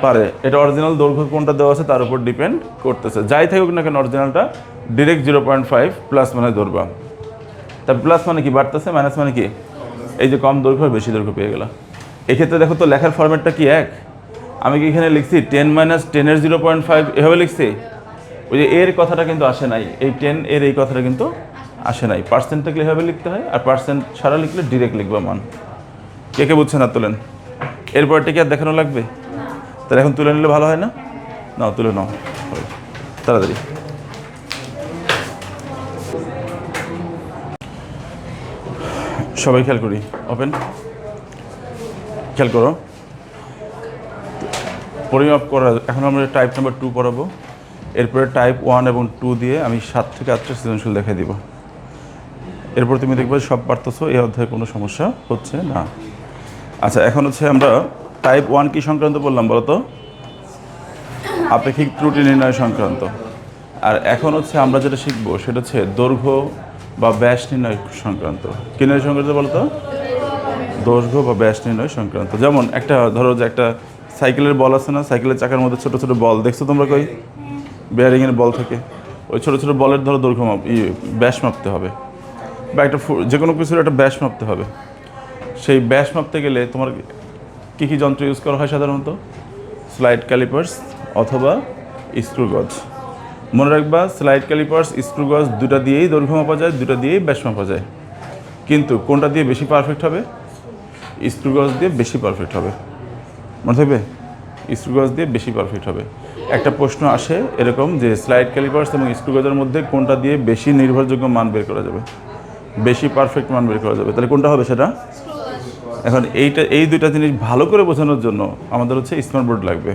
পারে। এটা অরিজিনাল দৈর্ঘ্য কোনটা দেওয়া আছে তার উপর ডিপেন্ড করতেছে। যাই থাকুক না কেন অরিজিনালটা ডিরেক্ট 0.5 প্লাস মানে ধরবা। তার প্লাস মানে কি বাড়তেছে, মাইনাস মানে কি? এই যে কম দৈর্ঘ্য বেশি দৈর্ঘ্য পেয়ে গেলাম। এক্ষেত্রে দেখো তো লেখার ফরম্যাটটা কি এক? আমি কি এখানে লিখছি 10 - 10 এর 0.5 এভাবে লিখছি? ওই যে এর কথাটা কিন্তু আসে নাই, এই 10 এর এই কথাটা কিন্তু আসে নাই। পার্সেন্ট থাকলে এভাবে লিখতে হয়, আর পার্সেন্ট ছাড়া লিখলে ডিরেক্ট লিখবা মান। কে কে বুঝছেন না তোলেন? এরপরটা কি আর দেখানো লাগবে? তাহলে এখন তুলে নিলে ভালো হয় না? নাও তুলে নাও তাড়াতাড়ি। সবাই খেয়াল করি, ওপেন খেয়াল করো, পরিমাপ করা। এখন আমরা টাইপ নাম্বার 2 পড়াবো, এরপরে টাইপ 1 এবং 2 দিয়ে আমি 7 থেকে 8টা সৃজনশীল দেখাই দিব। এরপর তুমি দেখবে সব পারতেছো, এই অধ্যায়ে কোনো সমস্যা হচ্ছে না। আচ্ছা, এখন হচ্ছে আমরা টাইপ 1 কি সংক্রান্ত বললাম বলো তো? আপেক্ষিক ত্রুটি নির্ণয় সংক্রান্ত। আর এখন হচ্ছে আমরা যেটা শিখবো সেটা হচ্ছে দৈর্ঘ্য বা ব্যাস নির্ণয় সংক্রান্ত। কি নির্ণয় সংক্রান্ত বলো তো? দৈর্ঘ্য বা ব্যাস নির্ণয় সংক্রান্ত। যেমন একটা ধরো যে একটা সাইকেলের বল আছে না, সাইকেলের চাকার মধ্যে ছোট ছোট বল দেখছো তোমরা? কই বেয়ারিংয়ের বল থাকে, ওই ছোটো ছোটো বলের ধরো দৈর্ঘ্য ব্যাস মাপতে হবে, বা একটা যে কোনো কিছুর একটা ব্যাস মাপতে হবে। সেই ব্যাস মাপতে গেলে তোমার কী কী যন্ত্র ইউজ করা হয় সাধারণত? স্লাইড ক্যালিপার্স অথবা স্ক্রু গজ। মনে রাখবা, স্লাইড ক্যালিপার্স, স্ক্রু গজ দুটা দিয়েই দৈর্ঘ্য মাপা যায়, দুটা দিয়েই ব্যাস মাপা যায়। কিন্তু কোনটা দিয়ে বেশি পারফেক্ট হবে? স্ক্রু গজ দিয়ে বেশি পারফেক্ট হবে। মনে থাকবে, স্ক্রু গজ দিয়ে বেশি পারফেক্ট হবে। একটা প্রশ্ন আসে এরকম যে স্লাইড ক্যালিপার্স এবং স্ক্রু গজের মধ্যে কোনটা দিয়ে বেশি নির্ভরযোগ্য মান বের করা যাবে, বেশি পারফেক্ট মান বের করা যাবে, তাহলে কোনটা হবে সেটা? এখন এই দুইটা জিনিস ভালো করে বোঝানোর জন্য আমাদের হচ্ছে স্মার্ট বোর্ড লাগবে,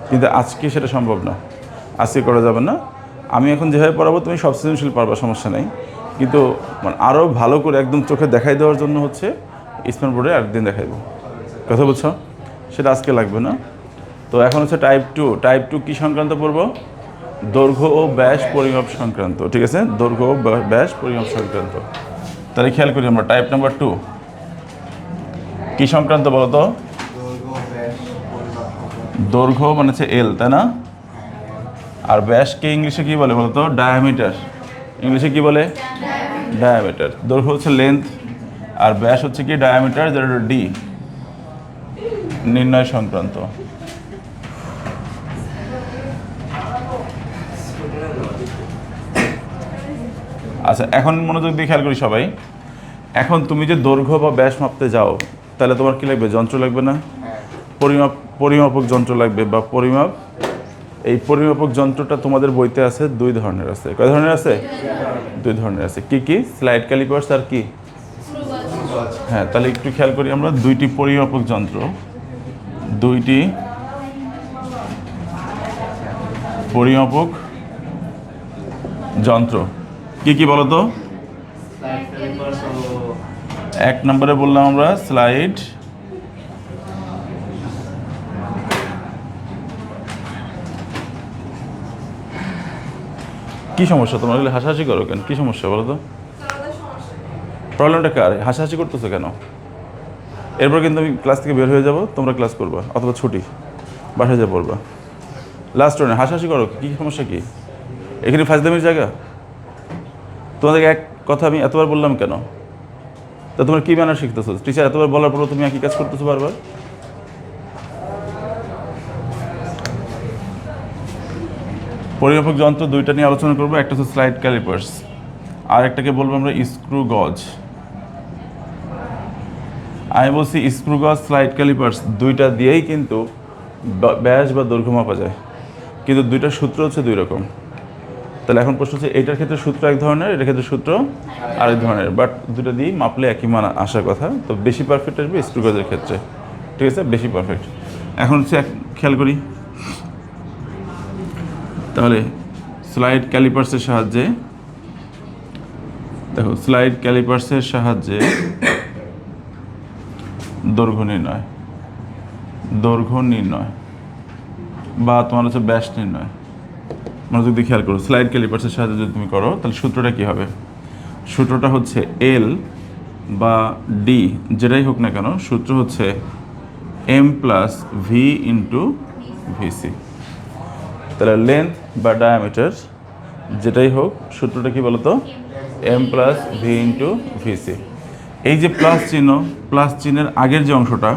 কিন্তু আজকে সেটা সম্ভব না, আজকে করা যাবে না। আমি এখন যেভাবে পড়াবো তুমি সব সৃজনশীল পারবা, সমস্যা নেই, কিন্তু মানে আরও ভালো করে একদম চোখে দেখাই দেওয়ার জন্য হচ্ছে স্মার্ট বোর্ডে আরেকদিন দেখাইবো, কথা বলছো? সেটা আজকে লাগবে না। তো এখন হচ্ছে টাইপ 2। টাইপ 2 কী সংক্রান্ত পড়ব? দৈর্ঘ্য ও ব্যাস পরিমাপ সংক্রান্ত, ঠিক আছে? দৈর্ঘ্য ও ব্যাস পরিমাপ সংক্রান্ত। তাহলে খেয়াল করি আমরা টাইপ নাম্বার 2 কী সংক্রান্ত বলো তো? দৈর্ঘ্য মানে হচ্ছে এল, তাই না? আর ব্যাসকে ইংলিশে কী বলে বলো তো? ডায়ামিটার। ইংলিশে কী বলে? ডায়ামিটার। দৈর্ঘ্য হচ্ছে লেন্থ, আর ব্যাস হচ্ছে কি ডায়ামিটার, যেটা ডি, নির্ণয় সংক্রান্ত। আচ্ছা, এখন মনোযোগ দিয়ে খেয়াল করি সবাই। এখন তুমি যে দৈর্ঘ্য বা ব্যাস মাপতে যাও, তাহলে তোমার কী লাগবে? যন্ত্র লাগবে না? পরিমাপক যন্ত্র লাগবে বা পরিমাপ। এই পরিমাপক যন্ত্রটা তোমাদের বইতে আছে দুই ধরনের আছে। কয় ধরনের আছে? দুই ধরনের আছে। কি কি? স্লাইড ক্যালিপার্স আর কি? হ্যাঁ, তাহলে একটু খেয়াল করি আমরা। দুইটি পরিমাপক যন্ত্র, দুইটি পরিমাপক যন্ত্র কি কি বলো তো? এক নম্বরে বললাম আমরা স্লাইড কি সমস্যা তোমার? হাসাহাসি করো কেন? কি সমস্যা বলো তো? প্রবলেমটা কার? হাসাহাসি করতেছো কেন? এরপর কিন্তু আমি ক্লাস থেকে বের হয়ে যাব, তোমরা ক্লাস করবা অথবা ছুটি, বাসায় যা পড়বা। লাস্ট রানে হাসাহাসি করো, কি সমস্যা কি? এখানে ফাজলামির জায়গা? তোমাদেরকে এক কথা আমি এতবার বললাম কেন? তা তোমরা কী ম্যানার শিখতেছো? টিচার এতবার বলার পরও তুমি একই কাজ করতেছো বারবার। পরিমাপক যন্ত্র দুইটা নিয়ে আলোচনা করবো। একটা হচ্ছে স্লাইড ক্যালিপার্স, আর একটাকে বলবো আমরা স্ক্রু গজ। আমি বলছি স্ক্রু গজ, স্লাইড ক্যালিপার্স দুইটা দিয়েই কিন্তু ব্যাস বা দৈর্ঘ্য মাপা যায়, কিন্তু দুইটার সূত্র হচ্ছে দুই রকম। তাহলে এখন প্রশ্ন হচ্ছে, এইটার ক্ষেত্রে সূত্র এক ধরনের, এটার ক্ষেত্রে সূত্র আরেক ধরনের, বাট দুটো দিয়েই মাপলে একই মান আসার কথা। তো বেশি পারফেক্ট আসবে স্ক্রু গজের ক্ষেত্রে, ঠিক আছে? বেশি পারফেক্ট। এখন হচ্ছে খেয়াল করি তাহলে স্লাইড ক্যালিপার্সের সাহায্যে, দেখো স্লাইড ক্যালিপার্সের সাহায্যে দৈর্ঘ্য নির্ণয় বা তোমার হচ্ছে ব্যাস নির্ণয়। মনোযোগ দিয়ে খেয়াল করো, স্লাইড ক্যালিপার্সের সাহায্যে যদি তুমি করো তাহলে সূত্রটা কী হবে? সূত্রটা হচ্ছে এল বা ডি যেটাই হোক না কেন, সূত্র হচ্ছে M plus V into VC. তাহলে লেন্থ বা ডায়ামিটার যেটাই হোক, সূত্রটা কি বলতো? M plus V into VC. এই যে প্লাস চিহ্ন, প্লাস চিহ্নের আগের যে অংশটা,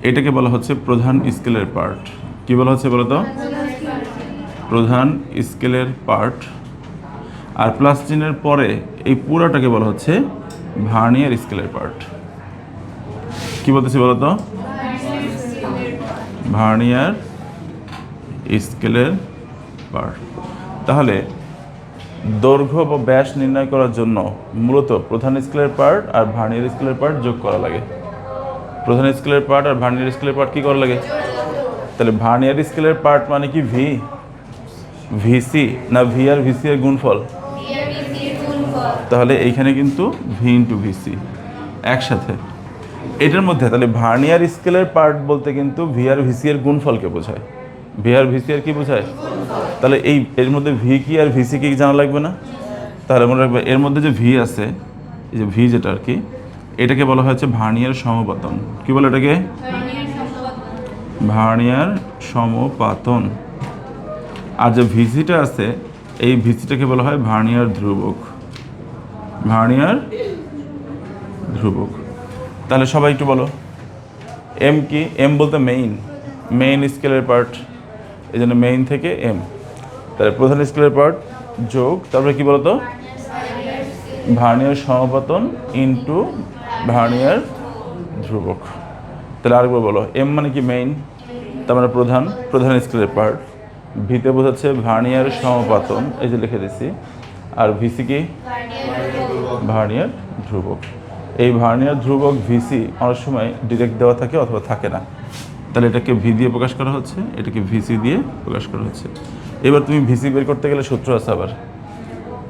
এটাকে বলা হচ্ছে প্রধান স্কেলের পার্ট। কি বলা হচ্ছে বলতো? প্রধান স্কেলের পার্ট। আর প্লাস চিহ্নের পরে এই পুরোটাকে বলা হচ্ছে ভার্নিয়ার স্কেলের পার্ট। কি বলতেছি বলতো? ভার্নিয়ার স্কেলের পার্ট। তাহলে দৈর্ঘ্য বা ব্যাস নির্ণয় করার জন্য মূলত প্রধান স্কেলের পার্ট আর ভার্নিয়ার স্কেলের পার্ট যোগ করা লাগে। প্রধান স্কেলের পার্ট আর ভার্নিয়ার স্কেলের পার্ট কি করা লাগে? তাহলে ভার্নিয়ার স্কেলের পার্ট মানে কি ভি, ভিসি না ভি আর ভিসি এর গুণফল? তাহলে এইখানে কিন্তু ভি ইন্টু ভিসি একসাথে এটার মধ্যে। তাহলে ভার্নিয়ার স্কেলের পার্ট বলতে কিন্তু ভি আর ভিসি এর গুণফলকে বোঝায়। ভি আর ভিসি এর কি বোঝায়? তাহলে এর মধ্যে ভি কি আর ভিসি কি জানা লাগবে না? তাহলে মনে রাখবে এর মধ্যে যে ভি আছে, এই যে ভি যেটা আর কি, এটাকে বলা হয়েছে ভার্নিয়ার সমপাতন। কি বলে এটাকে? ভার্নিয়ার সমপাতন। আর যে ভিসিটা আছে, এই ভিসিটাকে বলা হয় ভার্নিয়ার ধ্রুবক। ভার্নিয়ার ধ্রুবক। তাহলে সবাই একটু বলো এম কি? এম বলতে মেইন স্কেলের পার্ট, এই জন্য মেইন থেকে এম। তাহলে প্রধান স্কেলের পার্ট যোগ তারপরে কি বলতো ভার্নিয়ার সমাপতন ইন্টু ভার্নিয়ার ধ্রুবক। তাহলে আরেকবার বলো, এম মানে কি মেইন, তার মানে প্রধান স্কেলের পার্ট, ভিতে বোঝাচ্ছে ভার্নিয়ার সমাপতন, এই যে লিখে দিচ্ছি, আর ভিসি কি ভার্নিয়ার ধ্রুবক। এই ভার্নিয়ার ধ্রুবক ভিসি অনেক সময় ডিরেক্ট দেওয়া থাকে অথবা থাকে না, তাহলে এটাকে ভি দিয়ে প্রকাশ করা হচ্ছে, এটাকে ভিসি দিয়ে প্রকাশ করা হচ্ছে। এবার তুমি ভিসি বের করতে গেলে সূত্র আছে আবার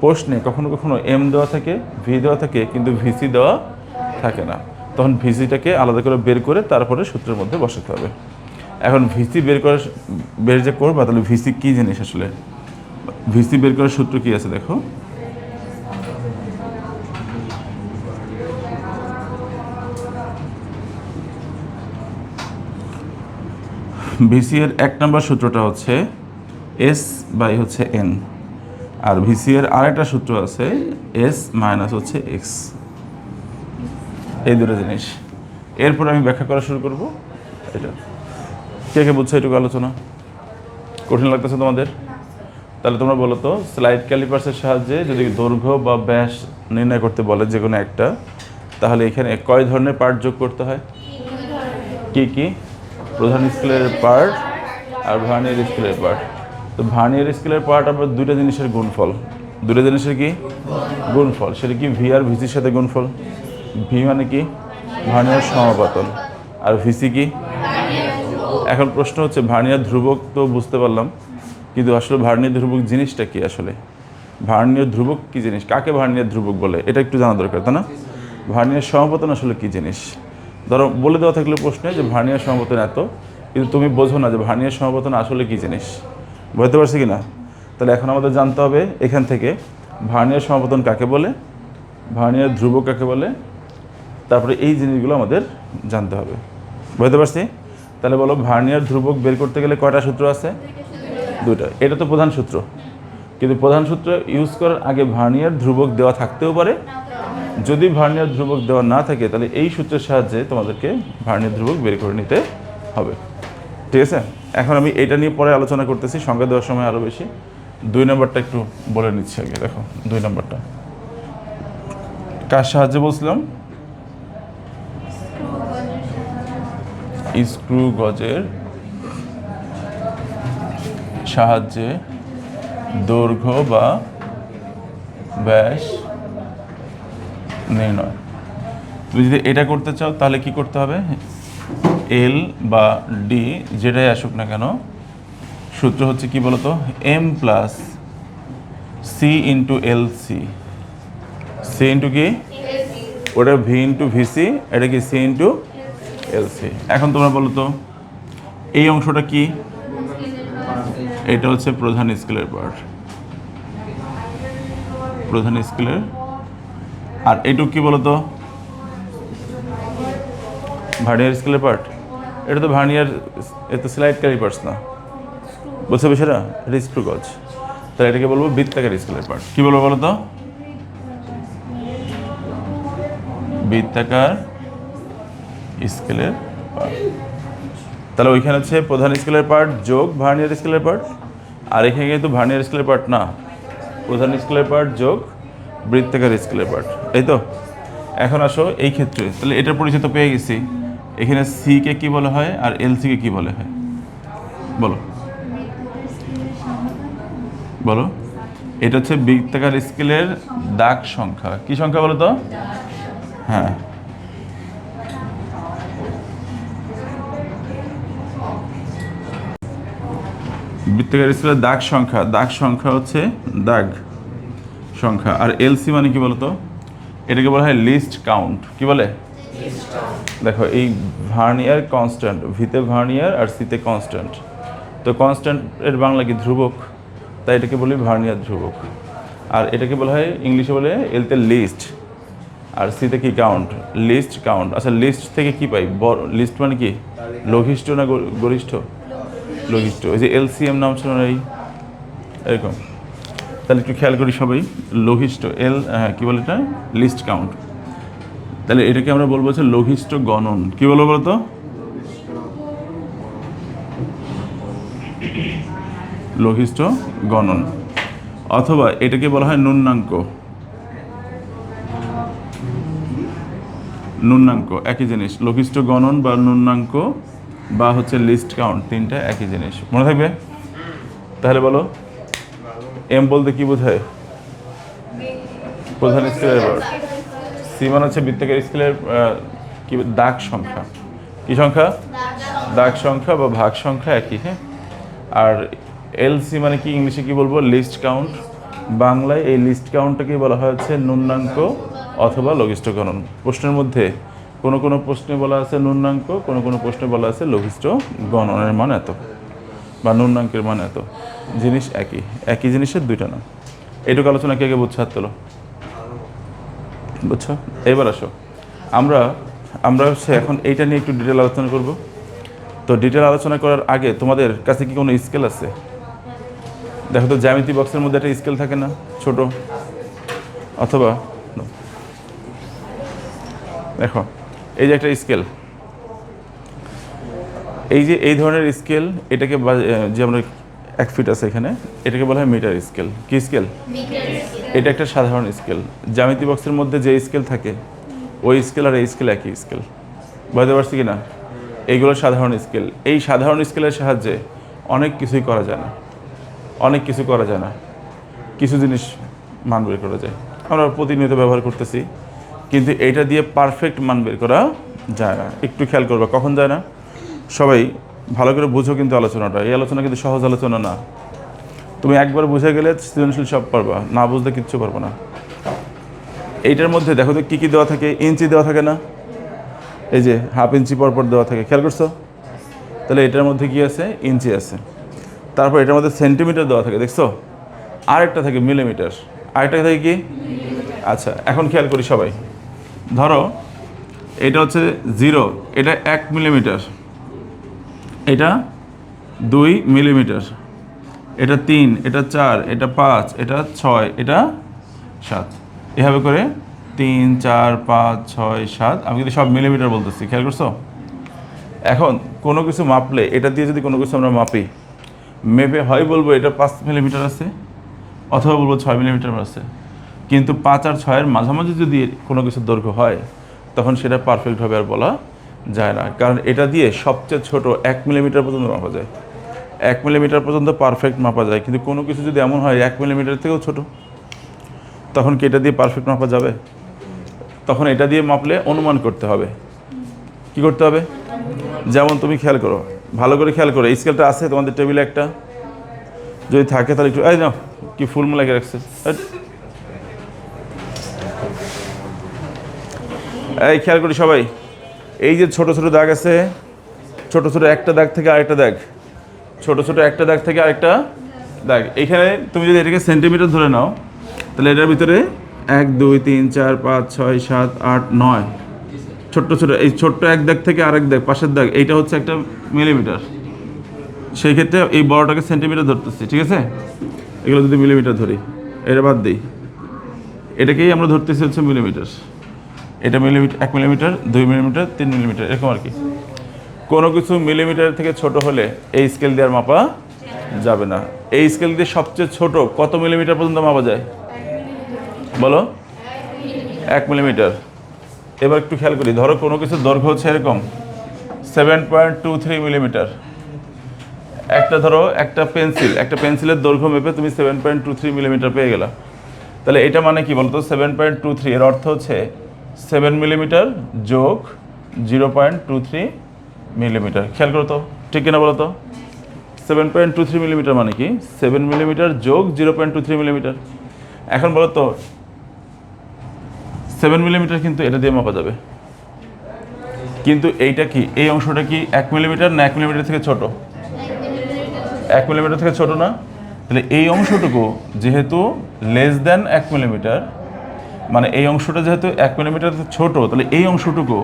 প্রশ্নে, কখনো কখনো এম দেওয়া থাকে, ভি দেওয়া থাকে, কিন্তু ভিসি দেওয়া থাকে না, তখন ভিসিটাকে আলাদা করে বের করে তারপরে সূত্রের মধ্যে বসাতে হবে। এখন ভিসি বের যে করবা, তাহলে ভিসি কী জিনিস আসলে, ভিসি বের করার সূত্র কী আছে দেখো, ভিসি এর 1 নম্বর সূত্রটা হচ্ছে এস বাই হচ্ছে এন, আর ভিসি এর আরেকটা সূত্র আছে এস মাইনাস হচ্ছে এক্স, এই দুটো জিনিস। এরপর আমি ব্যাখ্যা করা শুরু করব। এটা কে কে বুঝছো এটুকু আলোচনা? কঠিন লাগতেছে তোমাদের? তাহলে তোমরা বলো তো, স্লাইড ক্যালিপার্সের সাহায্যে যদি দৈর্ঘ্য বা ব্যাস নির্ণয় করতে বলে যে কোনো একটা, তাহলে এখানে কয় ধরনের পার্ট যোগ করতে হয়? কি কি? প্রধান স্কেলের পার্ট আর ভার্নিয়ার স্কেলের পার্ট। তো ভার্নিয়ার স্কেলের পার্ট আবার দুইটা জিনিসের গুণফল, দুটো জিনিসের কি গুণফল, সেটা কি ভি আর ভিসির সাথে গুণফল। ভি মানে কি ভার্নিয়ার সমাপতন, আর ভিসি কি। এখন প্রশ্ন হচ্ছে ভার্নিয়ার ধ্রুবক তো বুঝতে পারলাম, কিন্তু আসলে ভার্নিয়ার ধ্রুবক জিনিসটা কি আসলে, ভার্নিয়ার ধ্রুবক কি জিনিস, কাকে ভার্নিয়ার ধ্রুবক বলে, এটা একটু জানা দরকার, তাই না? ভার্নিয়ার সমাপতন আসলে কি জিনিস, ধরো বলে দেওয়া থাকলে প্রশ্নে যে ভার্নিয়ার সমাপতন এত, কিন্তু তুমি বোঝো না যে ভার্নিয়ার সমাপতন আসলে কি জিনিস, বুঝতে পারছি কি না? তাহলে এখন আমাদের জানতে হবে এখান থেকে ভার্নিয়ার সমাপতন কাকে বলে, ভার্নিয়ার ধ্রুবক কাকে বলে, তারপরে এই জিনিসগুলো আমাদের জানতে হবে, বুঝতে পারছি? তাহলে বলো, ভার্নিয়ার ধ্রুবক বের করতে গেলে কয়টা সূত্র আছে? দুইটা। এটা তো প্রধান সূত্র, কিন্তু প্রধান সূত্র ইউজ করার আগে ভার্নিয়ার ধ্রুবক দেওয়া থাকতেও পারে, যদি ভার্নিয়ার ধ্রুবক দেওয়া না থাকে তাহলে এই সূত্রের সাহায্যে তোমাদেরকে ভার্নিয়ার ধ্রুবক বের করে নিতে হবে, ঠিক আছে? এখন আমি এটা নিয়ে পরে আলোচনা করতেছি, সংখ্যা দেওয়ার সময় আরও বেশি। 2 নম্বরটা একটু বলে নিচ্ছি আগে। দেখো 2 নম্বরটা কার সাহায্যে বলছিলাম? স্ক্রু গজের সাহায্যে দৈর্ঘ্য বা ব্যাস নির্ণয়। তুমি যদি এটা করতে চাও তাহলে কি করতে হবে, এল বা ডি যেটাই আসুক না কেন, সূত্র হচ্ছে কি বলতো, M plus C into L C. C into কি, ওটা ভি ইন্টু ভিসি, এটা কি সি ইন্টু এল সি। এখন তোমরা বলো তো এই অংশটা কি, এটা হচ্ছে প্রধান স্কেলের পার্ট, প্রধান স্কেলের, আর এইটুকু কি বলতো ভার্নিয়ার স্কেলের পার্ট। এটা তো ভার্নিয়ার, এটা স্লাইড ক্যালিপার্স না, বুঝতে বিষয়টা, এটা স্ক্রু গজ। তাহলে এটাকে বলবো বৃত্তাকার স্কেলের পার্ট। কি বলবো বলো তো, বৃত্তাকার স্কেলের পার্ট। তাহলে ওইখানে হচ্ছে প্রধান স্কেলের পার্ট যোগ ভার্নিয়ার স্কেলের পার্ট, আর এখানে কিন্তু ভার্নিয়ার স্কেলের পার্ট না, প্রধান স্কেলের পার্ট যোগ বৃত্তাকার স্কেলের পার্ট, এই তো। এখন আসো এই ক্ষেত্রে, তাহলে এটার পরিচয় তো পেয়ে গেছি, এখানে সি কে কি বলা হয় আর এল সি কে কি বলা হয় বলো, বলো। এটা হচ্ছে বৃত্তাকার স্কেলের দাগ সংখ্যা, কি সংখ্যা বলো তো? হ্যাঁ, বৃত্তাকার স্কেলের দাগ সংখ্যা হচ্ছে দাগ সংখ্যা। আর এলসি মানে কি বলতো, এটাকে বলা হয় লিস্ট কাউন্ট। কি বলে? দেখো এই ভার্নিয়ার কনস্ট্যান্ট, ভিতে ভার্নিয়ার আর সিতে কনস্ট্যান্ট, তো কনস্ট্যান্ট এর বাংলা কি ধ্রুবক, তাই এটাকে বলি ভার্নিয়ার ধ্রুবক। আর এটাকে বলা হয় ইংলিশে বলে এলতে লিস্ট, আর সিতে কি কাউন্ট, লিস্ট কাউন্ট। আচ্ছা লিস্ট থেকে কি পাই, লিস্ট মানে কি লঘিষ্ঠ না গরিষ্ঠ? লঘিষ্ঠ। ওই যে এলসিএম নাম শোনো এই এরকম। তাহলে একটু খেয়াল করি সবাই, লঘিষ্ঠ এল কি বলে এটা, লিস্ট কাউন্ট। তাহলে এটাকে আমরা বলবো হচ্ছে লঘিষ্ঠ গণন। কি বলবো বলতো? লঘিষ্ঠ গণন। অথবা এটাকে বলা হয় ন্যূনাঙ্ক। ন্যূনাঙ্ক একই জিনিস, লঘিষ্ঠ গণন বা ন্যূনাঙ্ক বা হচ্ছে লিস্ট কাউন্ট, তিনটা একই জিনিস, মনে থাকবে? তাহলে বলো, এম বলতে কি বোঝায়? প্রধান স্কেলের বার। সি মানে হচ্ছে বৃত্তাকার স্কেলের কি দাগ সংখ্যা। কি সংখ্যা? দাগ সংখ্যা বা ভাগ সংখ্যা একই, হ্যাঁ। আর এলসি মানে কি, ইংলিশে কি বলবো? List count. বাংলায় এই লিস্ট কাউন্টটাকে বলা হচ্ছে ন্যূনাঙ্ক অথবা লঘিষ্ঠ গণন। প্রশ্নের মধ্যে কোনো কোনো প্রশ্নে বলা আছে ন্যূনাঙ্ক, কোনো কোনো প্রশ্নে বলা আছে লঘিষ্ঠ গণনের মান এত বা ন্যূনাঙ্কের মান এত। জিনিস একই, একই জিনিসের দুইটা নাম। এইটুকু আলোচনা কে কে বুঝছো? হাত তোলো। বুঝছো? এবার আসো, আমরা আমরা হচ্ছে এখন এইটা নিয়ে একটু ডিটেল আলোচনা করব। তো ডিটেল আলোচনা করার আগে তোমাদের কাছে কি কোনো স্কেল আছে? দেখো তো, জ্যামিতি বক্সের মধ্যে একটা স্কেল থাকে না, ছোট? অথবা দেখো, এই যে একটা স্কেল, এই যে এই ধরনের স্কেল, এটাকে যে আমরা 1 ফিট আছে এখানে, এটাকে বলা হয় মিটার স্কেল। কি স্কেল? এটা একটা সাধারণ স্কেল। জ্যামিতি বক্সের মধ্যে যে স্কেল থাকে, ওই স্কেল আর এই স্কেল একই স্কেল। বুঝতে পারছি কি না? এইগুলো সাধারণ স্কেল। এই সাধারণ স্কেলের সাহায্যে অনেক কিছুই করা যায় না, অনেক কিছু করা যায় না, কিছু জিনিস মান বের করা যায়, আমরা প্রতিনিয়ত ব্যবহার করতেছি, কিন্তু এটা দিয়ে পারফেক্ট মান বের করা যায় না। একটু খেয়াল করবে, কখন যায় না? সবাই ভালো করে বুঝো কিন্তু আলোচনাটা, এই আলোচনা কিন্তু সহজ আলোচনা না। তুমি একবার বুঝে গেলে সৃজনশীল সব পারবা, না বুঝলে কিচ্ছু পারবো না। এইটার মধ্যে দেখো তো কী কী দেওয়া থাকে, ইঞ্চি দেওয়া থাকে না? এই যে হাফ ইঞ্চি পরপর দেওয়া থাকে, খেয়াল করছো? তাহলে এটার মধ্যে কি আছে? ইঞ্চি আছে। তারপর এটার মধ্যে সেন্টিমিটার দেওয়া থাকে, দেখছো? আরেকটা থাকে মিলিমিটার, আরেকটা থাকে কি? আচ্ছা, এখন খেয়াল করি সবাই, ধরো এটা হচ্ছে 0, এটা 1 মিলিমিটার, এটা 2 মিলিমিটার, এটা 3, এটা 4, এটা 5, এটা 6, এটা 7, এভাবে করে 3, 4, 5, 6, 7, আমি কিন্তু সব মিলিমিটার বলতেছি, খেয়াল করছো? এখন কোনো কিছু মাপলে, এটা দিয়ে যদি কোনো কিছু আমরা মাপি, মেপে হয় বলবো এটা 5 মিলিমিটার আছে, অথবা বলবো 6 মিলিমিটার আছে। কিন্তু 5 আর 6-এর মাঝামাঝি যদি কোনো কিছুর দৈর্ঘ্য হয়, তখন সেটা পারফেক্টভাবে আর বলা যায় না, কারণ এটা দিয়ে সবচেয়ে ছোট 1 মিলিমিটার পর্যন্ত মাপা যায়। 1 মিলিমিটার পর্যন্ত পারফেক্ট মাপা যায়, কিন্তু কোনো কিছু যদি এমন হয় 1 মিলিমিটার থেকেও ছোট, তখন কি এটা দিয়ে পারফেক্ট মাপা যাবে? তখন এটা দিয়ে মাপলে অনুমান করতে হবে। কি করতে হবে? যেমন তুমি খেয়াল করো, ভালো করে খেয়াল করো, এই স্কেলটা আছে তোমাদের টেবিলে একটা? যদি থাকে তাহলে একটু, এই নাও, কি ফুল লাগিয়ে রাখছে, এই খেয়াল করি সবাই, এই যে ছোট ছোট দাগ আছে, ছোট ছোট একটা দাগ থেকে আরেকটা দাগ, ছোট ছোট একটা দাগ থেকে আরেকটা দাগ, এইখানে তুমি যদি এটাকে সেন্টিমিটার ধরে নাও, তাহলে এটার ভিতরে 1, 2, 3, 4, 5, 6, 7, 8, 9 ছোট্ট ছোট, এই ছোট্ট এক দাগ থেকে আরেক দাগ, পাশের দাগ, এইটা হচ্ছে একটা মিলিমিটার। সেই ক্ষেত্রে এই বড়টাকে সেন্টিমিটার ধরতেছি, ঠিক আছে? এগুলো যদি মিলিমিটার ধরি, এটা বাদ দিই, এটাকেই আমরা ধরতেছি হচ্ছে মিলিমিটার। এটা মিলিমিটার, 1 মিলিমিটার, 2 মিলিমিটার, 3 মিলিমিটার, এরকম আর কি। কোনো কিছু মিলিমিটার থেকে ছোট হলে এই স্কেল দিয়ে আর মাপা যাবে না। এই স্কেল দিয়ে সবচেয়ে ছোট কত মিলিমিটার পর্যন্ত মাপা যায় বলো? 1 মিলিমিটার। এবার একটু খেয়াল করি, ধরো কোনো কিছুর দৈর্ঘ্য হচ্ছে এরকম 7.23 মিলিমিটার। একটা ধরো একটা পেন্সিলের দৈর্ঘ্য মেপে তুমি 7.23 মিলিমিটার পেয়ে গেলা। তাহলে এটা মানে কি বলতো? 7.23 এর অর্থ হচ্ছে 7 মিলিমিটার যোগ 0.23 মিলিমিটার। খেয়াল করো তো, ঠিক কিনা বলো তো? 7.23 মিলিমিটার মানে কি? 7 মিলিমিটার যোগ 0.23 মিলিমিটার। এখন বলো তো, 7 মিলিমিটার কিন্তু এটা দিয়ে মাপা যাবে, কিন্তু এইটা কি, এই অংশটা কি 1 মিলিমিটার না 1 মিলিমিটার থেকে ছোট? 1 মিলিমিটার থেকে ছোট না? তাহলে এই অংশটুকু যেহেতু লেস দ্যান 1 মিলিমিটার, মানে এই অংশটা যেহেতু 1 মিলিমিটার ছোট, তাহলে এই অংশটুকু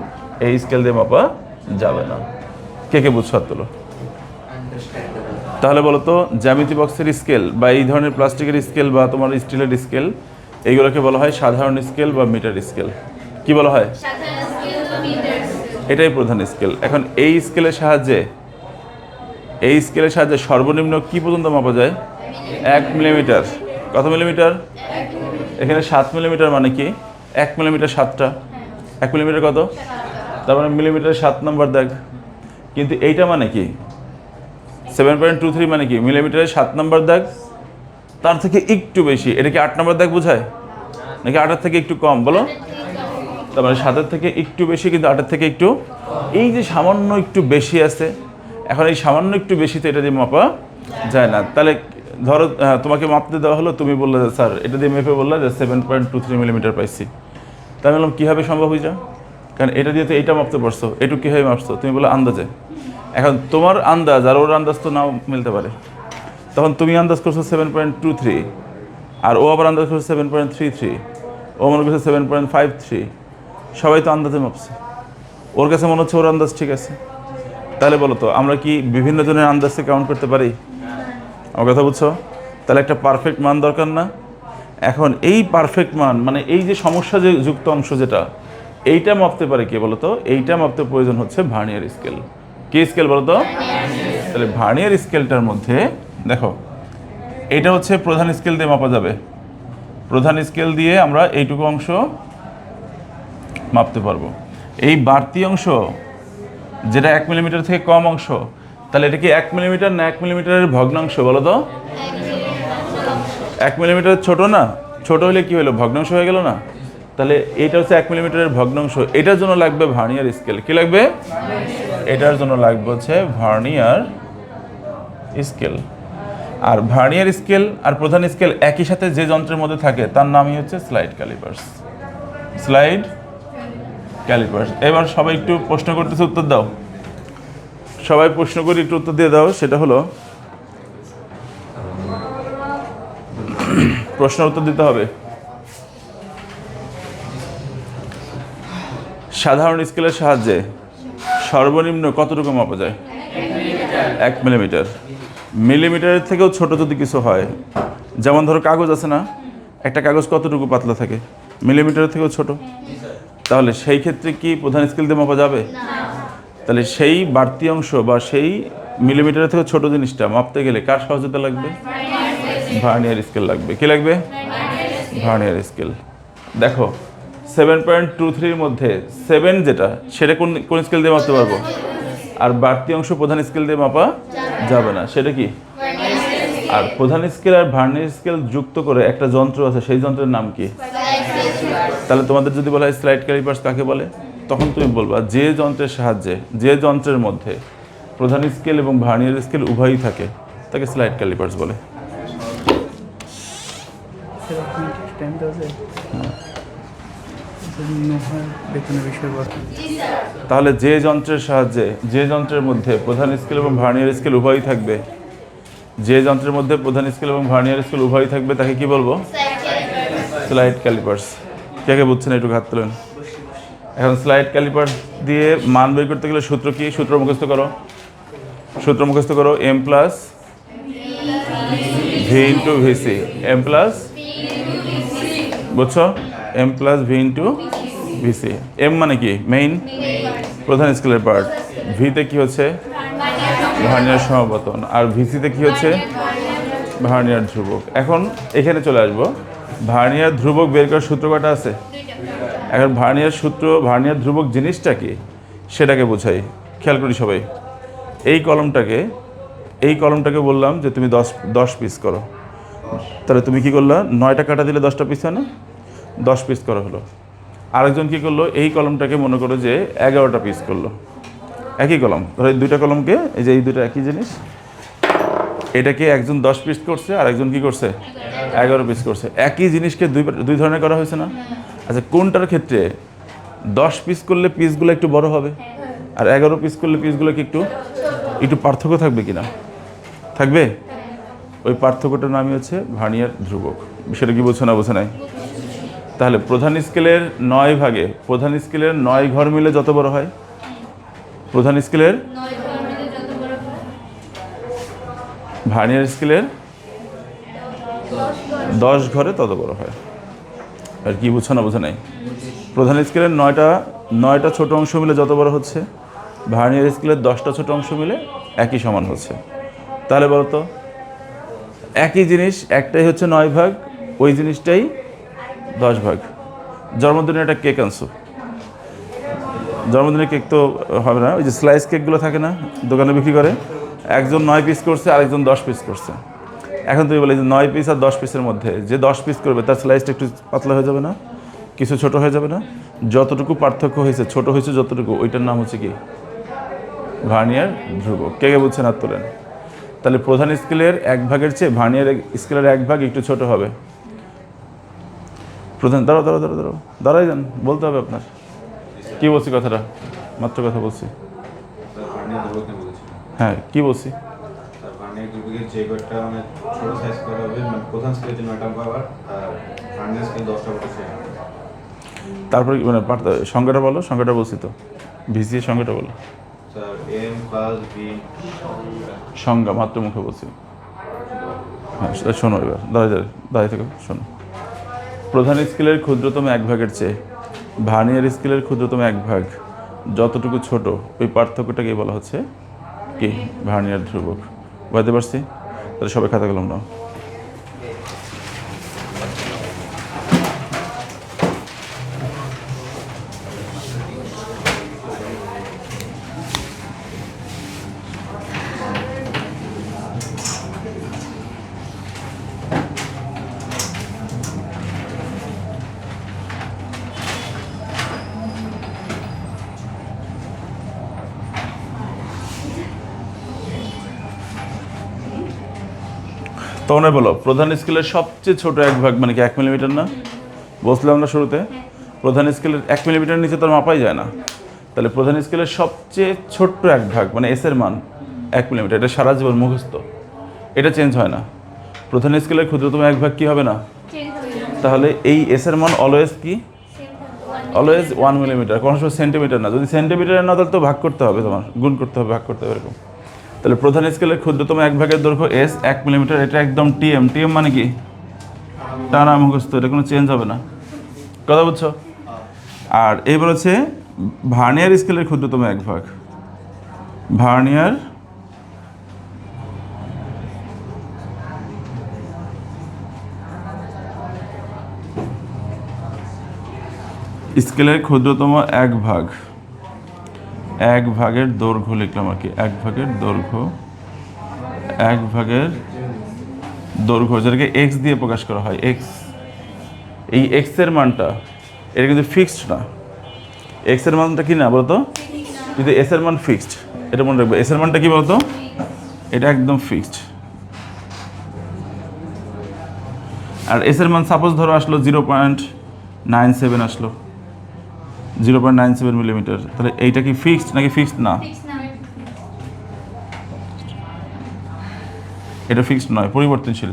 এই স্কেল দিয়ে মাপা যাবে না। কে কে বুঝছো? হাত তোলো। তাহলে বলো তো জ্যামিতি বক্সের স্কেল বা এই ধরনের প্লাস্টিকের স্কেল বা তোমার স্টিলের স্কেল এইগুলোকে বলা হয় সাধারণ স্কেল বা মিটার স্কেল। কি বলা হয়? এটাই প্রধান স্কেল। এখন এই স্কেলের সাহায্যে সর্বনিম্ন কি পর্যন্ত মাপা যায়? 1 মিলিমিটার। কত মিলিমিটার? এখানে 7 মিলিমিটার মানে কি? 1 মিলিমিটার 7টা, 1 মিলিমিটার কত? তার মানে মিলিমিটার 7 নম্বর দাগ। কিন্তু এইটা মানে কি? 7.23 মানে কি? মিলিমিটারের 7 নম্বর দাগ, তার থেকে একটু বেশি। এটা কি 8 নম্বর দাগ বোঝায় নাকি 8-এর থেকে একটু কম? বলো। তার মানে 7-এর থেকে একটু বেশি কিন্তু 8-এর থেকে একটু, এই যে সামান্য একটু বেশি আছে, এখন এই সামান্য একটু বেশিতে এটা দিয়ে মাপা যায় না। তাহলে ধরো তোমাকে মাপতে দেওয়া হলো, তুমি বললে যে স্যার এটা দিয়ে মেপে বললে যে 7.23 মিলিমিটার পাইছি। তাই আমি বললাম কীভাবে সম্ভব হয়ে যা, কারণ এটা দিয়ে তো এইটা মাপতে পারছো, এটুকু কীভাবে মাপছো? তুমি বলো আন্দাজে। এখন তোমার আন্দাজ আর ওর আন্দাজ তো নাও মিলতে পারে। তখন তুমি আন্দাজ করছো 7.23, আর ও আবার আন্দাজ করছে 7.33, ও মনে করছে 7.53। সবাই তো আন্দাজে মাপছে, ওর কাছে মনে হচ্ছে ওর আন্দাজ ঠিক আছে। তাহলে বলো তো আমরা কি বিভিন্ন জনের আন্দাজকে কাউন্ট করতে পারি? আমার কথা বুঝছো? তাহলে একটা পারফেক্ট মান দরকার না? এখন এই পারফেক্ট মান মানে এই যে সমস্যা যে যুক্ত অংশ যেটা, এইটা মাপতে পারে কে বলো তো? এইটা মাপতে প্রয়োজন হচ্ছে ভার্নিয়ার স্কেল। কি স্কেল বলো তো? তাহলে ভার্নিয়ার স্কেলটার মধ্যে দেখো, এটা হচ্ছে প্রধান স্কেল দিয়ে মাপা যাবে। প্রধান স্কেল দিয়ে আমরা এইটুকু অংশ মাপতে পারবো। এই বাড়তি অংশ যেটা 1 মিলিমিটার থেকে কম অংশ, তাহলে এটা কি 1 মিলিমিটার না 1 মিলিমিটারের ভগ্নাংশ বলো তো? 1 মিলিমিটার ছোট না? ছোট হলে কি হলো? ভগ্নাংশ হয়ে গেল না? তাহলে এটা হচ্ছে 1 মিলিমিটারের ভগ্নাংশ। এটার জন্য লাগবে ভার্নিয়ার স্কেল। কি লাগবে? এটার জন্য লাগবে হচ্ছে ভার্নিয়ার স্কেল। আর ভার্নিয়ার স্কেল আর প্রধান স্কেল একই সাথে যে যন্ত্রের মধ্যে থাকে তার নামই হচ্ছে স্লাইড ক্যালিপার্স। Slide callipers. এবার সবাই একটু প্রশ্ন করতেছে, উত্তর দাও। সবাই প্রশ্ন করে একটু উত্তর দিয়ে দাও। সেটা হলো, প্রশ্নের উত্তর দিতে হবে। সাধারণ স্কেলের সাহায্যে সর্বনিম্ন কতটুকু মাপা যায়? 1 মিলিমিটার। মিলিমিটারের থেকেও ছোট যদি কিছু হয়, যেমন ধরো কাগজ আছে না, একটা কাগজ কতটুকু পাতলা থাকে? মিলিমিটারের থেকেও ছোট। তাহলে সেই ক্ষেত্রে কি প্রধান স্কেল দিয়ে মাপা যাবে? তাহলে সেই বাড়তি অংশ বা সেই মিলিমিটারের থেকে ছোট জিনিসটা মাপতে গেলে কার সহযোগিতা লাগবে? ভার্নিয়ার স্কেল লাগবে। কি লাগবে? Vernier scale. দেখো 7.23-র মধ্যে 7 যেটা, সেটা কোন কোন স্কেল দিয়ে মাপতে পারবো? আর বাড়তি অংশ প্রধান স্কেল দিয়ে মাপা যাবে না, সেটা কি? আর প্রধান স্কেল আর ভার্নিয়ার স্কেল যুক্ত করে একটা যন্ত্র আছে, সেই যন্ত্রের নাম কি? তাহলে তোমাদের যদি বলা হয় স্লাইড ক্যালিপার্স কাকে বলে, তখন তুমি বলবা যে যন্ত্রের সাহায্যে, যে যন্ত্রের মধ্যে প্রধান স্কেল এবং ভার্নিয়ার স্কেল উভয়ই থাকে তাকে স্লাইড ক্যালিপার্স বলে। তাহলে যে যন্ত্রের সাহায্যে, যে যন্ত্রের মধ্যে প্রধান স্কেল এবং ভার্নিয়ার স্কেল উভয়ই থাকবে, যে যন্ত্রের মধ্যে প্রধান স্কেল এবং ভার্নিয়ার স্কেল উভয়ই থাকবে তাকে কি বলবো? Slide callipers. কে কে বুঝছেন একটু হাত তোলেন। এখন স্লাইড ক্যালিপার্স দিয়ে মান বের করতে গেলে সূত্র কি? সূত্র মুখস্থ করো। সূত্র মুখস্থ করো। M plus V into VC. M plus, বুঝছো? M plus V into VC. M মানে কি? মেইন, প্রধান স্কেলের পার্ট। ভিতে কি হচ্ছে? ভার্নিয়ার সমাপতন। আর ভিসিতে কি হচ্ছে? ভার্নিয়ার ধ্রুবক। এখন এখানে চলে আসবো, ভার্নিয়ার ধ্রুবক বের করার সূত্র কটা আছে? এখন ভার্নিয়ার সূত্র, ভার্নিয়ার ধ্রুবক জিনিসটা কি সেটাকে বোঝাই। খেয়াল করি সবাই, এই কলমটাকে বললাম যে তুমি 10 পিস করো। তাহলে তুমি কি করলা? 9টা কাটা দিলে 10টা পিস হয় না? 10 পিস করা হলো। আরেকজন কি করলো? এই কলমটাকে মনে করো যে 11টা পিস করলো। একই কলম, ধরো এই দুইটা কলমকে, এই যে এই দুটো একই জিনিস, এটাকে একজন 10 পিস করছে আর একজন কি করছে? 11 পিস করছে। একই জিনিসকে দুই ধরনের করা হয়েছে না? আচ্ছা, কোনটার ক্ষেত্রে 10 পিস করলে পিসগুলো একটু বড় হবে, আর 11 পিস করলে পিসগুলো কি একটু পার্থক্য থাকবে কিনা? থাকবে। ওই পার্থক্যটার নামই হচ্ছে ভার্নিয়ার ধ্রুবক। বিষয়টা কি বোঝো না? বোঝো নাই? তাহলে প্রধান স্কেলের 9 ভাগে, প্রধান স্কেলের 9 ঘর মিলে যত বড় হয়, প্রধান স্কেলের ভার্নিয়ার স্কেলের 10 ঘরে তত বড় হয়। আর কি বুঝছো না বুঝে নাই? প্রধান স্কেলের 9টা ছোট অংশ মিলে যত বড় হচ্ছে, ভার্নিয়ার স্কেলের 10টা ছোট অংশ মিলে একই সমান হচ্ছে। তাহলে বলো তো, একই জিনিস একটাই হচ্ছে 9 ভাগ, ওই জিনিসটাই 10 ভাগ। জন্মদিনে একটা কেক আনছো, জন্মদিনের কেক তো হবে না, ওই যে স্লাইস কেকগুলো থাকে না দোকানে বিক্রি করে, একজন 9 পিস করছে আরেকজন 10 পিস করছে। এখন তুমি বলে যে 9 পিস আর 10 পিসের মধ্যে যে 10 পিস করবে তার স্লাইসটা একটু পাতলা হয়ে যাবে না, কিছু ছোট হয়ে যাবে না? যতটুকু পার্থক্য হয়েছে, ছোট হয়েছে যতটুকু, ওইটার নাম হচ্ছে কি? ভার্নিয়ার ধ্রুবক। কে কে বলছেন হাত তোলেন। তাহলে প্রধান স্কেলের 1 ভাগের চেয়ে ভার্নিয়ার স্কেলের 1 ভাগ একটু ছোট হবে। প্রধান দাঁড়াও দাঁড়াও দাঁড়াও দাঁড়াও দাঁড়াই যান, বলতে হবে আপনার। কি বলছি কথাটা? মাত্র কথা বলছি। হ্যাঁ, কি বলছি? তারপরে মানে সংখ্যাটা বলো, সংখ্যাটা বলছি তো, ভিসি এর সংখ্যাটা বলো। সংজ্ঞা মাত্র মুখে বলছি। হ্যাঁ, শোনো এবার, দাঁড়িয়ে থেকে শোনো। প্রধান স্কেলের ক্ষুদ্রতম 1 ভাগের চেয়ে ভার্নিয়ার স্কেলের ক্ষুদ্রতম 1 ভাগ যতটুকু ছোট, ওই পার্থক্যটাকে বলা হচ্ছে কি? ভার্নিয়ার ধ্রুবক। বুঝতে পারছি? তাহলে সবাই খাতা কলম নাও। তখন বলো, প্রধান স্কেলের সবচেয়ে ছোট 1 ভাগ মানে কি 1 মিলিমিটার না? বলছিলাম না শুরুতে, প্রধান স্কেলের 1 মিলিমিটার নিচে তো মাপাই যায় না। তাহলে প্রধান স্কেলের সবচেয়ে ছোট্ট 1 ভাগ মানে এস এর মান 1 মিলিমিটার, এটা সারা জীবন মুখস্থ, এটা চেঞ্জ হয় না। প্রধান স্কেলের ক্ষুদ্রতম 1 ভাগ কি হবে না? তাহলে এই এস এর মান অলওয়েজ কি? অলওয়েজ 1 মিলিমিটার, কোনো সময় সেন্টিমিটার না। যদি সেন্টিমিটার না তাহলে তো ভাগ করতে হবে, তোমার গুণ করতে হবে, ভাগ করতে হবে এরকম। তাহলে প্রধান স্কেলের ক্ষুদ্রতম 1 ভাগের দৈর্ঘ্য এস 1 মিলিমিটার, এটা একদম টিএম। টিএম মানে কি? টানা মুখস্থ, এটা কোনো চেঞ্জ হবে না। কথা বুঝছো? আর এইবার হচ্ছে ভার্নিয়ার স্কেলের ক্ষুদ্রতম 1 ভাগ। ভার্নিয়ার স্কেলের ক্ষুদ্রতম 1 ভাগ, 1 ভাগের দৈর্ঘ্য লিখলাম আর কি, 1 ভাগের দৈর্ঘ্য, 1 ভাগের দৈর্ঘ্য যেটাকে এক্স দিয়ে প্রকাশ করা হয়, এক্স। এই এক্স এর মানটা, এটা কিন্তু ফিক্সড না। এক্স এর মানটা কি না বলতো? কিন্তু এস এর মান ফিক্সড, এটা মনে রাখবে। এস এর মানটা কি বলতো? এটা একদম ফিক্সড। আর এস এর মান সাপোজ ধরো আসলো 0.97 আসলো, 0.97 মিলিমিটার, তাহলে এইটা কি ফিক্সড নাকি ফিক্সড না? এটা ফিক্সড নয়, পরিবর্তনশীল।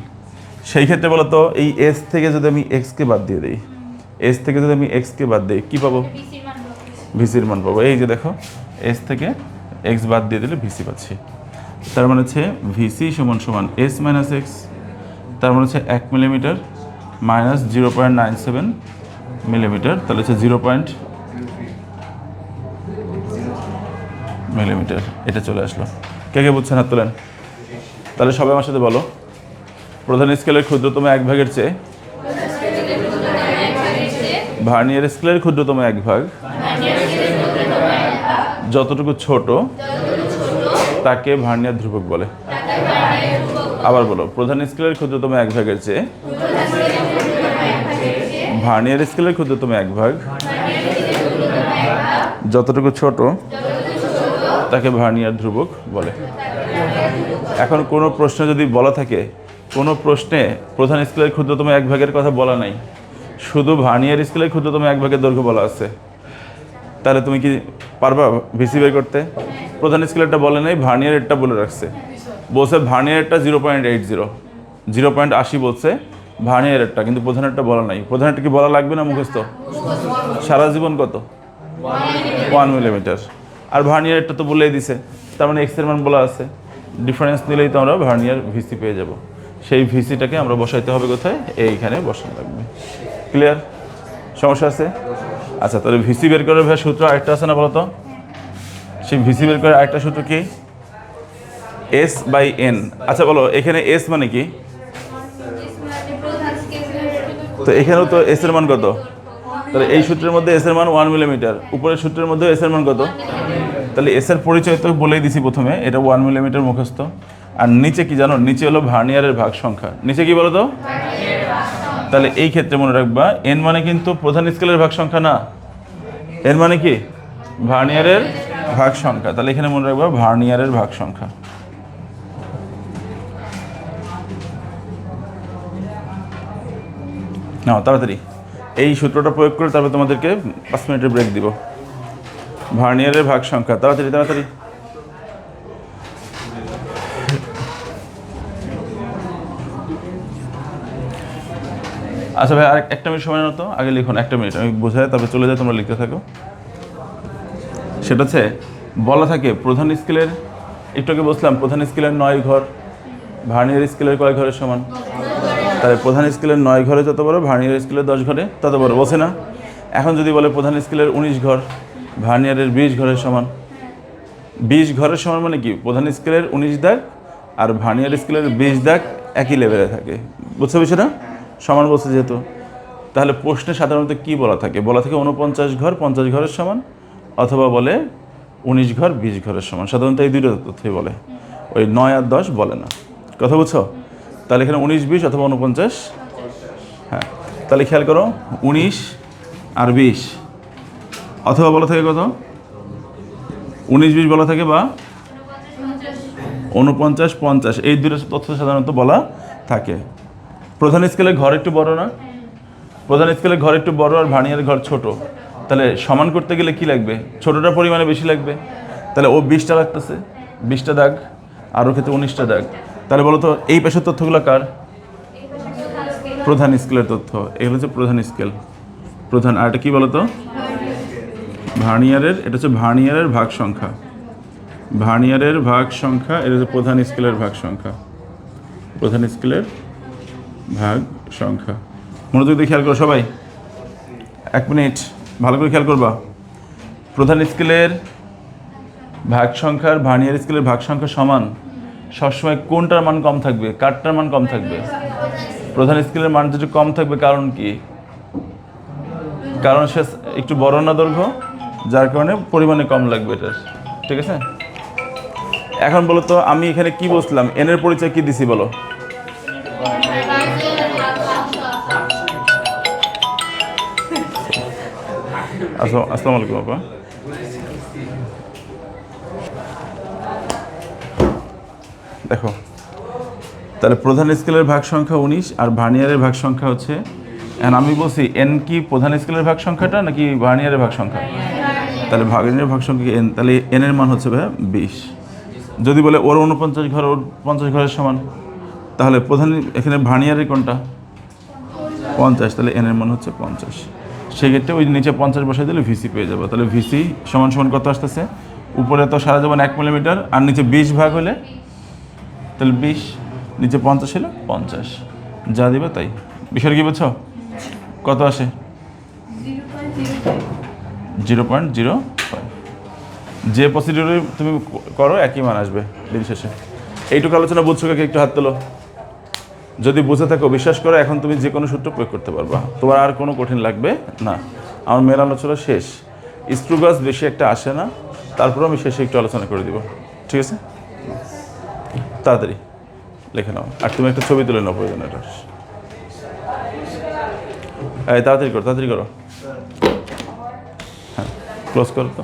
সেই ক্ষেত্রে বলতো এই এস থেকে যদি আমি এক্সকে বাদ দিয়ে দিই, এস থেকে যদি আমি এক্সকে বাদ দিই কী পাবো? ভিসির মান পাবো। এই যে দেখো, এস থেকে এক্স বাদ দিয়ে দিলে ভিসি পাচ্ছি। তার মানে হচ্ছে ভিসি সমান সমান এস মাইনাস এক্স, তার মানে হচ্ছে 1 মিলিমিটার মাইনাস 0.97 মিলিমিটার, তাহলে হচ্ছে 0. মিলিমিটার। এটা চলে আসলো। কে কে বুঝছেন হাত তোলেন। তাহলে সবাই আমার সাথে বলো, প্রধান স্কেলের ক্ষুদ্রতম 1 ভাগের চেয়ে ভার্নিয়ার স্কেলের ক্ষুদ্রতম 1 ভাগ যতটুকু ছোট তাকে ভার্নিয়ার ধ্রুবক বলে। আবার বলো, প্রধান স্কেলের ক্ষুদ্রতম 1 ভাগের চেয়ে ভার্নিয়ার স্কেলের ক্ষুদ্রতম 1 ভাগ যতটুকু ছোট তাকে ভার্নিয়ার ধ্রুবক বলে। এখন কোনো প্রশ্নে যদি বলা থাকে, কোনো প্রশ্নে প্রধান স্কেলের ক্ষুদ্রতম 1 ভাগের কথা বলা নাই, শুধু ভার্নিয়ার স্কেলের ক্ষুদ্রতম 1 ভাগের দৈর্ঘ্য বলা আছে, তাহলে তুমি কি পারবা ভিসি বের করতে? প্রধান স্কেলেরটা বলে নাই, ভার্নিয়ারেরটা বলে রাখছে। বলছে ভার্নিয়ারেরটা 0.80, 0.80 বলছে ভার্নিয়ারেরটা, কিন্তু প্রধানেরটা বলা নাই। প্রধানেরটা কি বলা লাগবে না মুখস্থ? সারা জীবন কত? 1 মিলিমিটার। আর ভার্নিয়ারেরটা তো বলেই দিছে, তার মানে এক্সের মান বলা আছে। ডিফারেন্স নিলেই তো আমরা ভার্নিয়ার ভিসি পেয়ে যাব। সেই ভিসিটাকে আমরা বসাইতে হবে কোথায়? এইখানে বসানো লাগবে। ক্লিয়ার? সমস্যা আছে? আচ্ছা, তাহলে ভিসি বের করার ভাই সূত্র আরেকটা আছে না বলো তো? সেই ভিসি বের করার আরেকটা সূত্র কি? S/N। আচ্ছা বলো, এখানে S মানে কি? তো এখানেও তো S এর মান কত? তাহলে এই সূত্রের মধ্যে S এর মান 1 মিলিমিটার, উপরের সূত্রের মধ্যে S এর মান কত? তাহলে S এর পরিচয় তো বলেই দিছি প্রথমে, এটা 1 মিলিমিটার মুখস্থ। আর নিচে কি জানো? নিচে হলো ভার্নিয়ারের ভাগ সংখ্যা। নিচে কি বলো তো? তাহলে এই ক্ষেত্রে মনে রাখবা N মানে কিন্তু প্রধান স্কেলের ভাগ সংখ্যা না, N মানে কি? ভার্নিয়ারের ভাগ সংখ্যা। তাহলে এখানে মনে রাখবা ভার্নিয়ারের ভাগ সংখ্যা। নাও তাড়াতাড়ি এই সূত্রটা প্রয়োগ করে তারপর তোমাদেরকে 5 মিনিটের ব্রেক দিব। ভার্নিয়ারের ভাগ সংখ্যা, তাড়াতাড়ি তাড়াতাড়ি। আচ্ছা ভাই, আর একটা মিনিট সময় নাও তো, আগে লিখুন। একটা মিনিট আমি বোঝাই, তারপরে চলে যাই, তোমরা লিখতে থাকো। সেটা হচ্ছে বলা থাকে প্রধান স্কেলের, একটু আগে বলছিলাম প্রধান স্কেলের 9 ঘর, ভার্নিয়ার স্কেলের কয় ঘরের সমান? তাহলে প্রধান স্কেলের 9 ঘরে যত বড়, ভার্নিয়ার স্কেলের 10 ঘরে তত বড়, বলছে না? এখন যদি বলে প্রধান স্কেলের 19 ঘর, ভার্নিয়ারের 20 ঘরের সমান। 20 ঘরের সমান মানে কি? প্রধান স্কেলের 19 দাগ আর ভার্নিয়ার স্কেলের 20 দাগ একই লেভেলে থাকে, বুঝতে পেরেছো না? সমান বলছে যেহেতু, তাহলে প্রশ্নে সাধারণত কি বলা থাকে? বলা থাকে 49 ঘর 50 ঘরের সমান, অথবা বলে 19 ঘর 20 ঘরের সমান। সাধারণত এই দুটো তথ্যই বলে, ওই 9 আর 10 বলে না। কথা বুঝছো? তাহলে এখানে 19 20 অথবা 49। হ্যাঁ, তাহলে খেয়াল করো 19 আর 20, অথবা বলা থাকে কত? 19 20 বলা থাকে, বা 49 50, এই দুটো তথ্য সাধারণত বলা থাকে। প্রধান স্কেলের ঘর একটু বড় না? প্রধান স্কেলের ঘর একটু বড় আর ভার্নিয়ারের ঘর ছোট, তাহলে সমান করতে গেলে কি লাগবে? ছোটটার পরিমাণে বেশি লাগবে। তাহলে ও 20টা লাগতেছে, 20টা দাগ, আর ওর ক্ষেত্রে 19টা দাগ। তাহলে বলো তো এই পেশার তথ্যগুলো কার? প্রধান স্কেলের তথ্য। এগুলো হচ্ছে প্রধান স্কেল, প্রধান। আর এটা কি বলো তো? ভার্নিয়ারের। এটা হচ্ছে ভার্নিয়ারের ভাগ সংখ্যা, ভার্নিয়ারের ভাগ সংখ্যা। এটা হচ্ছে প্রধান স্কেলের ভাগ সংখ্যা, প্রধান স্কেলের ভাগ সংখ্যা। মনোযোগ দিয়ে খেয়াল করো সবাই, 1 মিনিট ভালো করে খেয়াল করবা। প্রধান স্কেলের ভাগ সংখ্যা আর ভার্নিয়ার স্কেলের ভাগ সংখ্যা সমান, সবসময় কোনটার মান কম থাকবে? কারটার মান কম থাকবে? প্রধান স্কেলের মান যেটা কম থাকবে, কারণ কি? কারণ সে একটু বড় না দৈর্ঘ্য, যার কারণে পরিমাণে কম লাগবে এটার। ঠিক আছে? এখন বলো তো আমি এখানে কি বলছিলাম? এন এর পরিচয় কি দিছি বলো? আসসালামু আলাইকুম আপা। দেখো, তাহলে প্রধান স্কেলের ভাগ সংখ্যা 19 আর ভার্নিয়ারের ভাগ সংখ্যা হচ্ছে, আমি বলছি এন কি প্রধান স্কেলের ভাগ সংখ্যাটা নাকি ভার্নিয়ারের ভাগ সংখ্যা? তাহলে ভার্নিয়ারের ভাগ সংখ্যা এন, তাহলে এন এর মান হচ্ছে ভাই 20। যদি বলে ওর 49 ঘর, ওর 50 ঘরের সমান, তাহলে প্রধান এখানে ভার্নিয়ারের কোনটা? 50, তাহলে এন এর মান হচ্ছে 50। সেক্ষেত্রে ওই নিচে 50 বসাই দিলে ভিসি পেয়ে যাবো। তাহলে ভিসি সমান সমান কত আসতেছে? উপরে তো সারা যাবেন 1 মিলিমিটার, আর নিচে 20 ভাগ হলে, তাহলে 20 নিচে 50 হলো 50, যা দিবে তাই। বিষয়টা কি বুঝছো? কত আসে? 0.05। যে প্রসিডিউরে তুমি করো একই মান আসবে দিন শেষে। এইটুকু আলোচনা বুঝছো? কাকে একটু হাত তোলো যদি বুঝে থাকো। বিশ্বাস করো, এখন তুমি যে কোনো সূত্র প্রয়োগ করতে পারবা, তোমার আর কোনো কঠিন লাগবে না। আমার মেয়ের আলোচনা শেষ। স্ক্রুগাস বেশি একটা আসে না, তারপরে আমি শেষে একটু আলোচনা করে দিব। ঠিক আছে? তাড়াতাড়ি লিখে নাও, আর তুমি একটা ছবি তুলে নাও প্রয়োজন। এটা তাড়াতাড়ি করো, তাড়াতাড়ি করো। হ্যাঁ, ক্লোজ করো তো।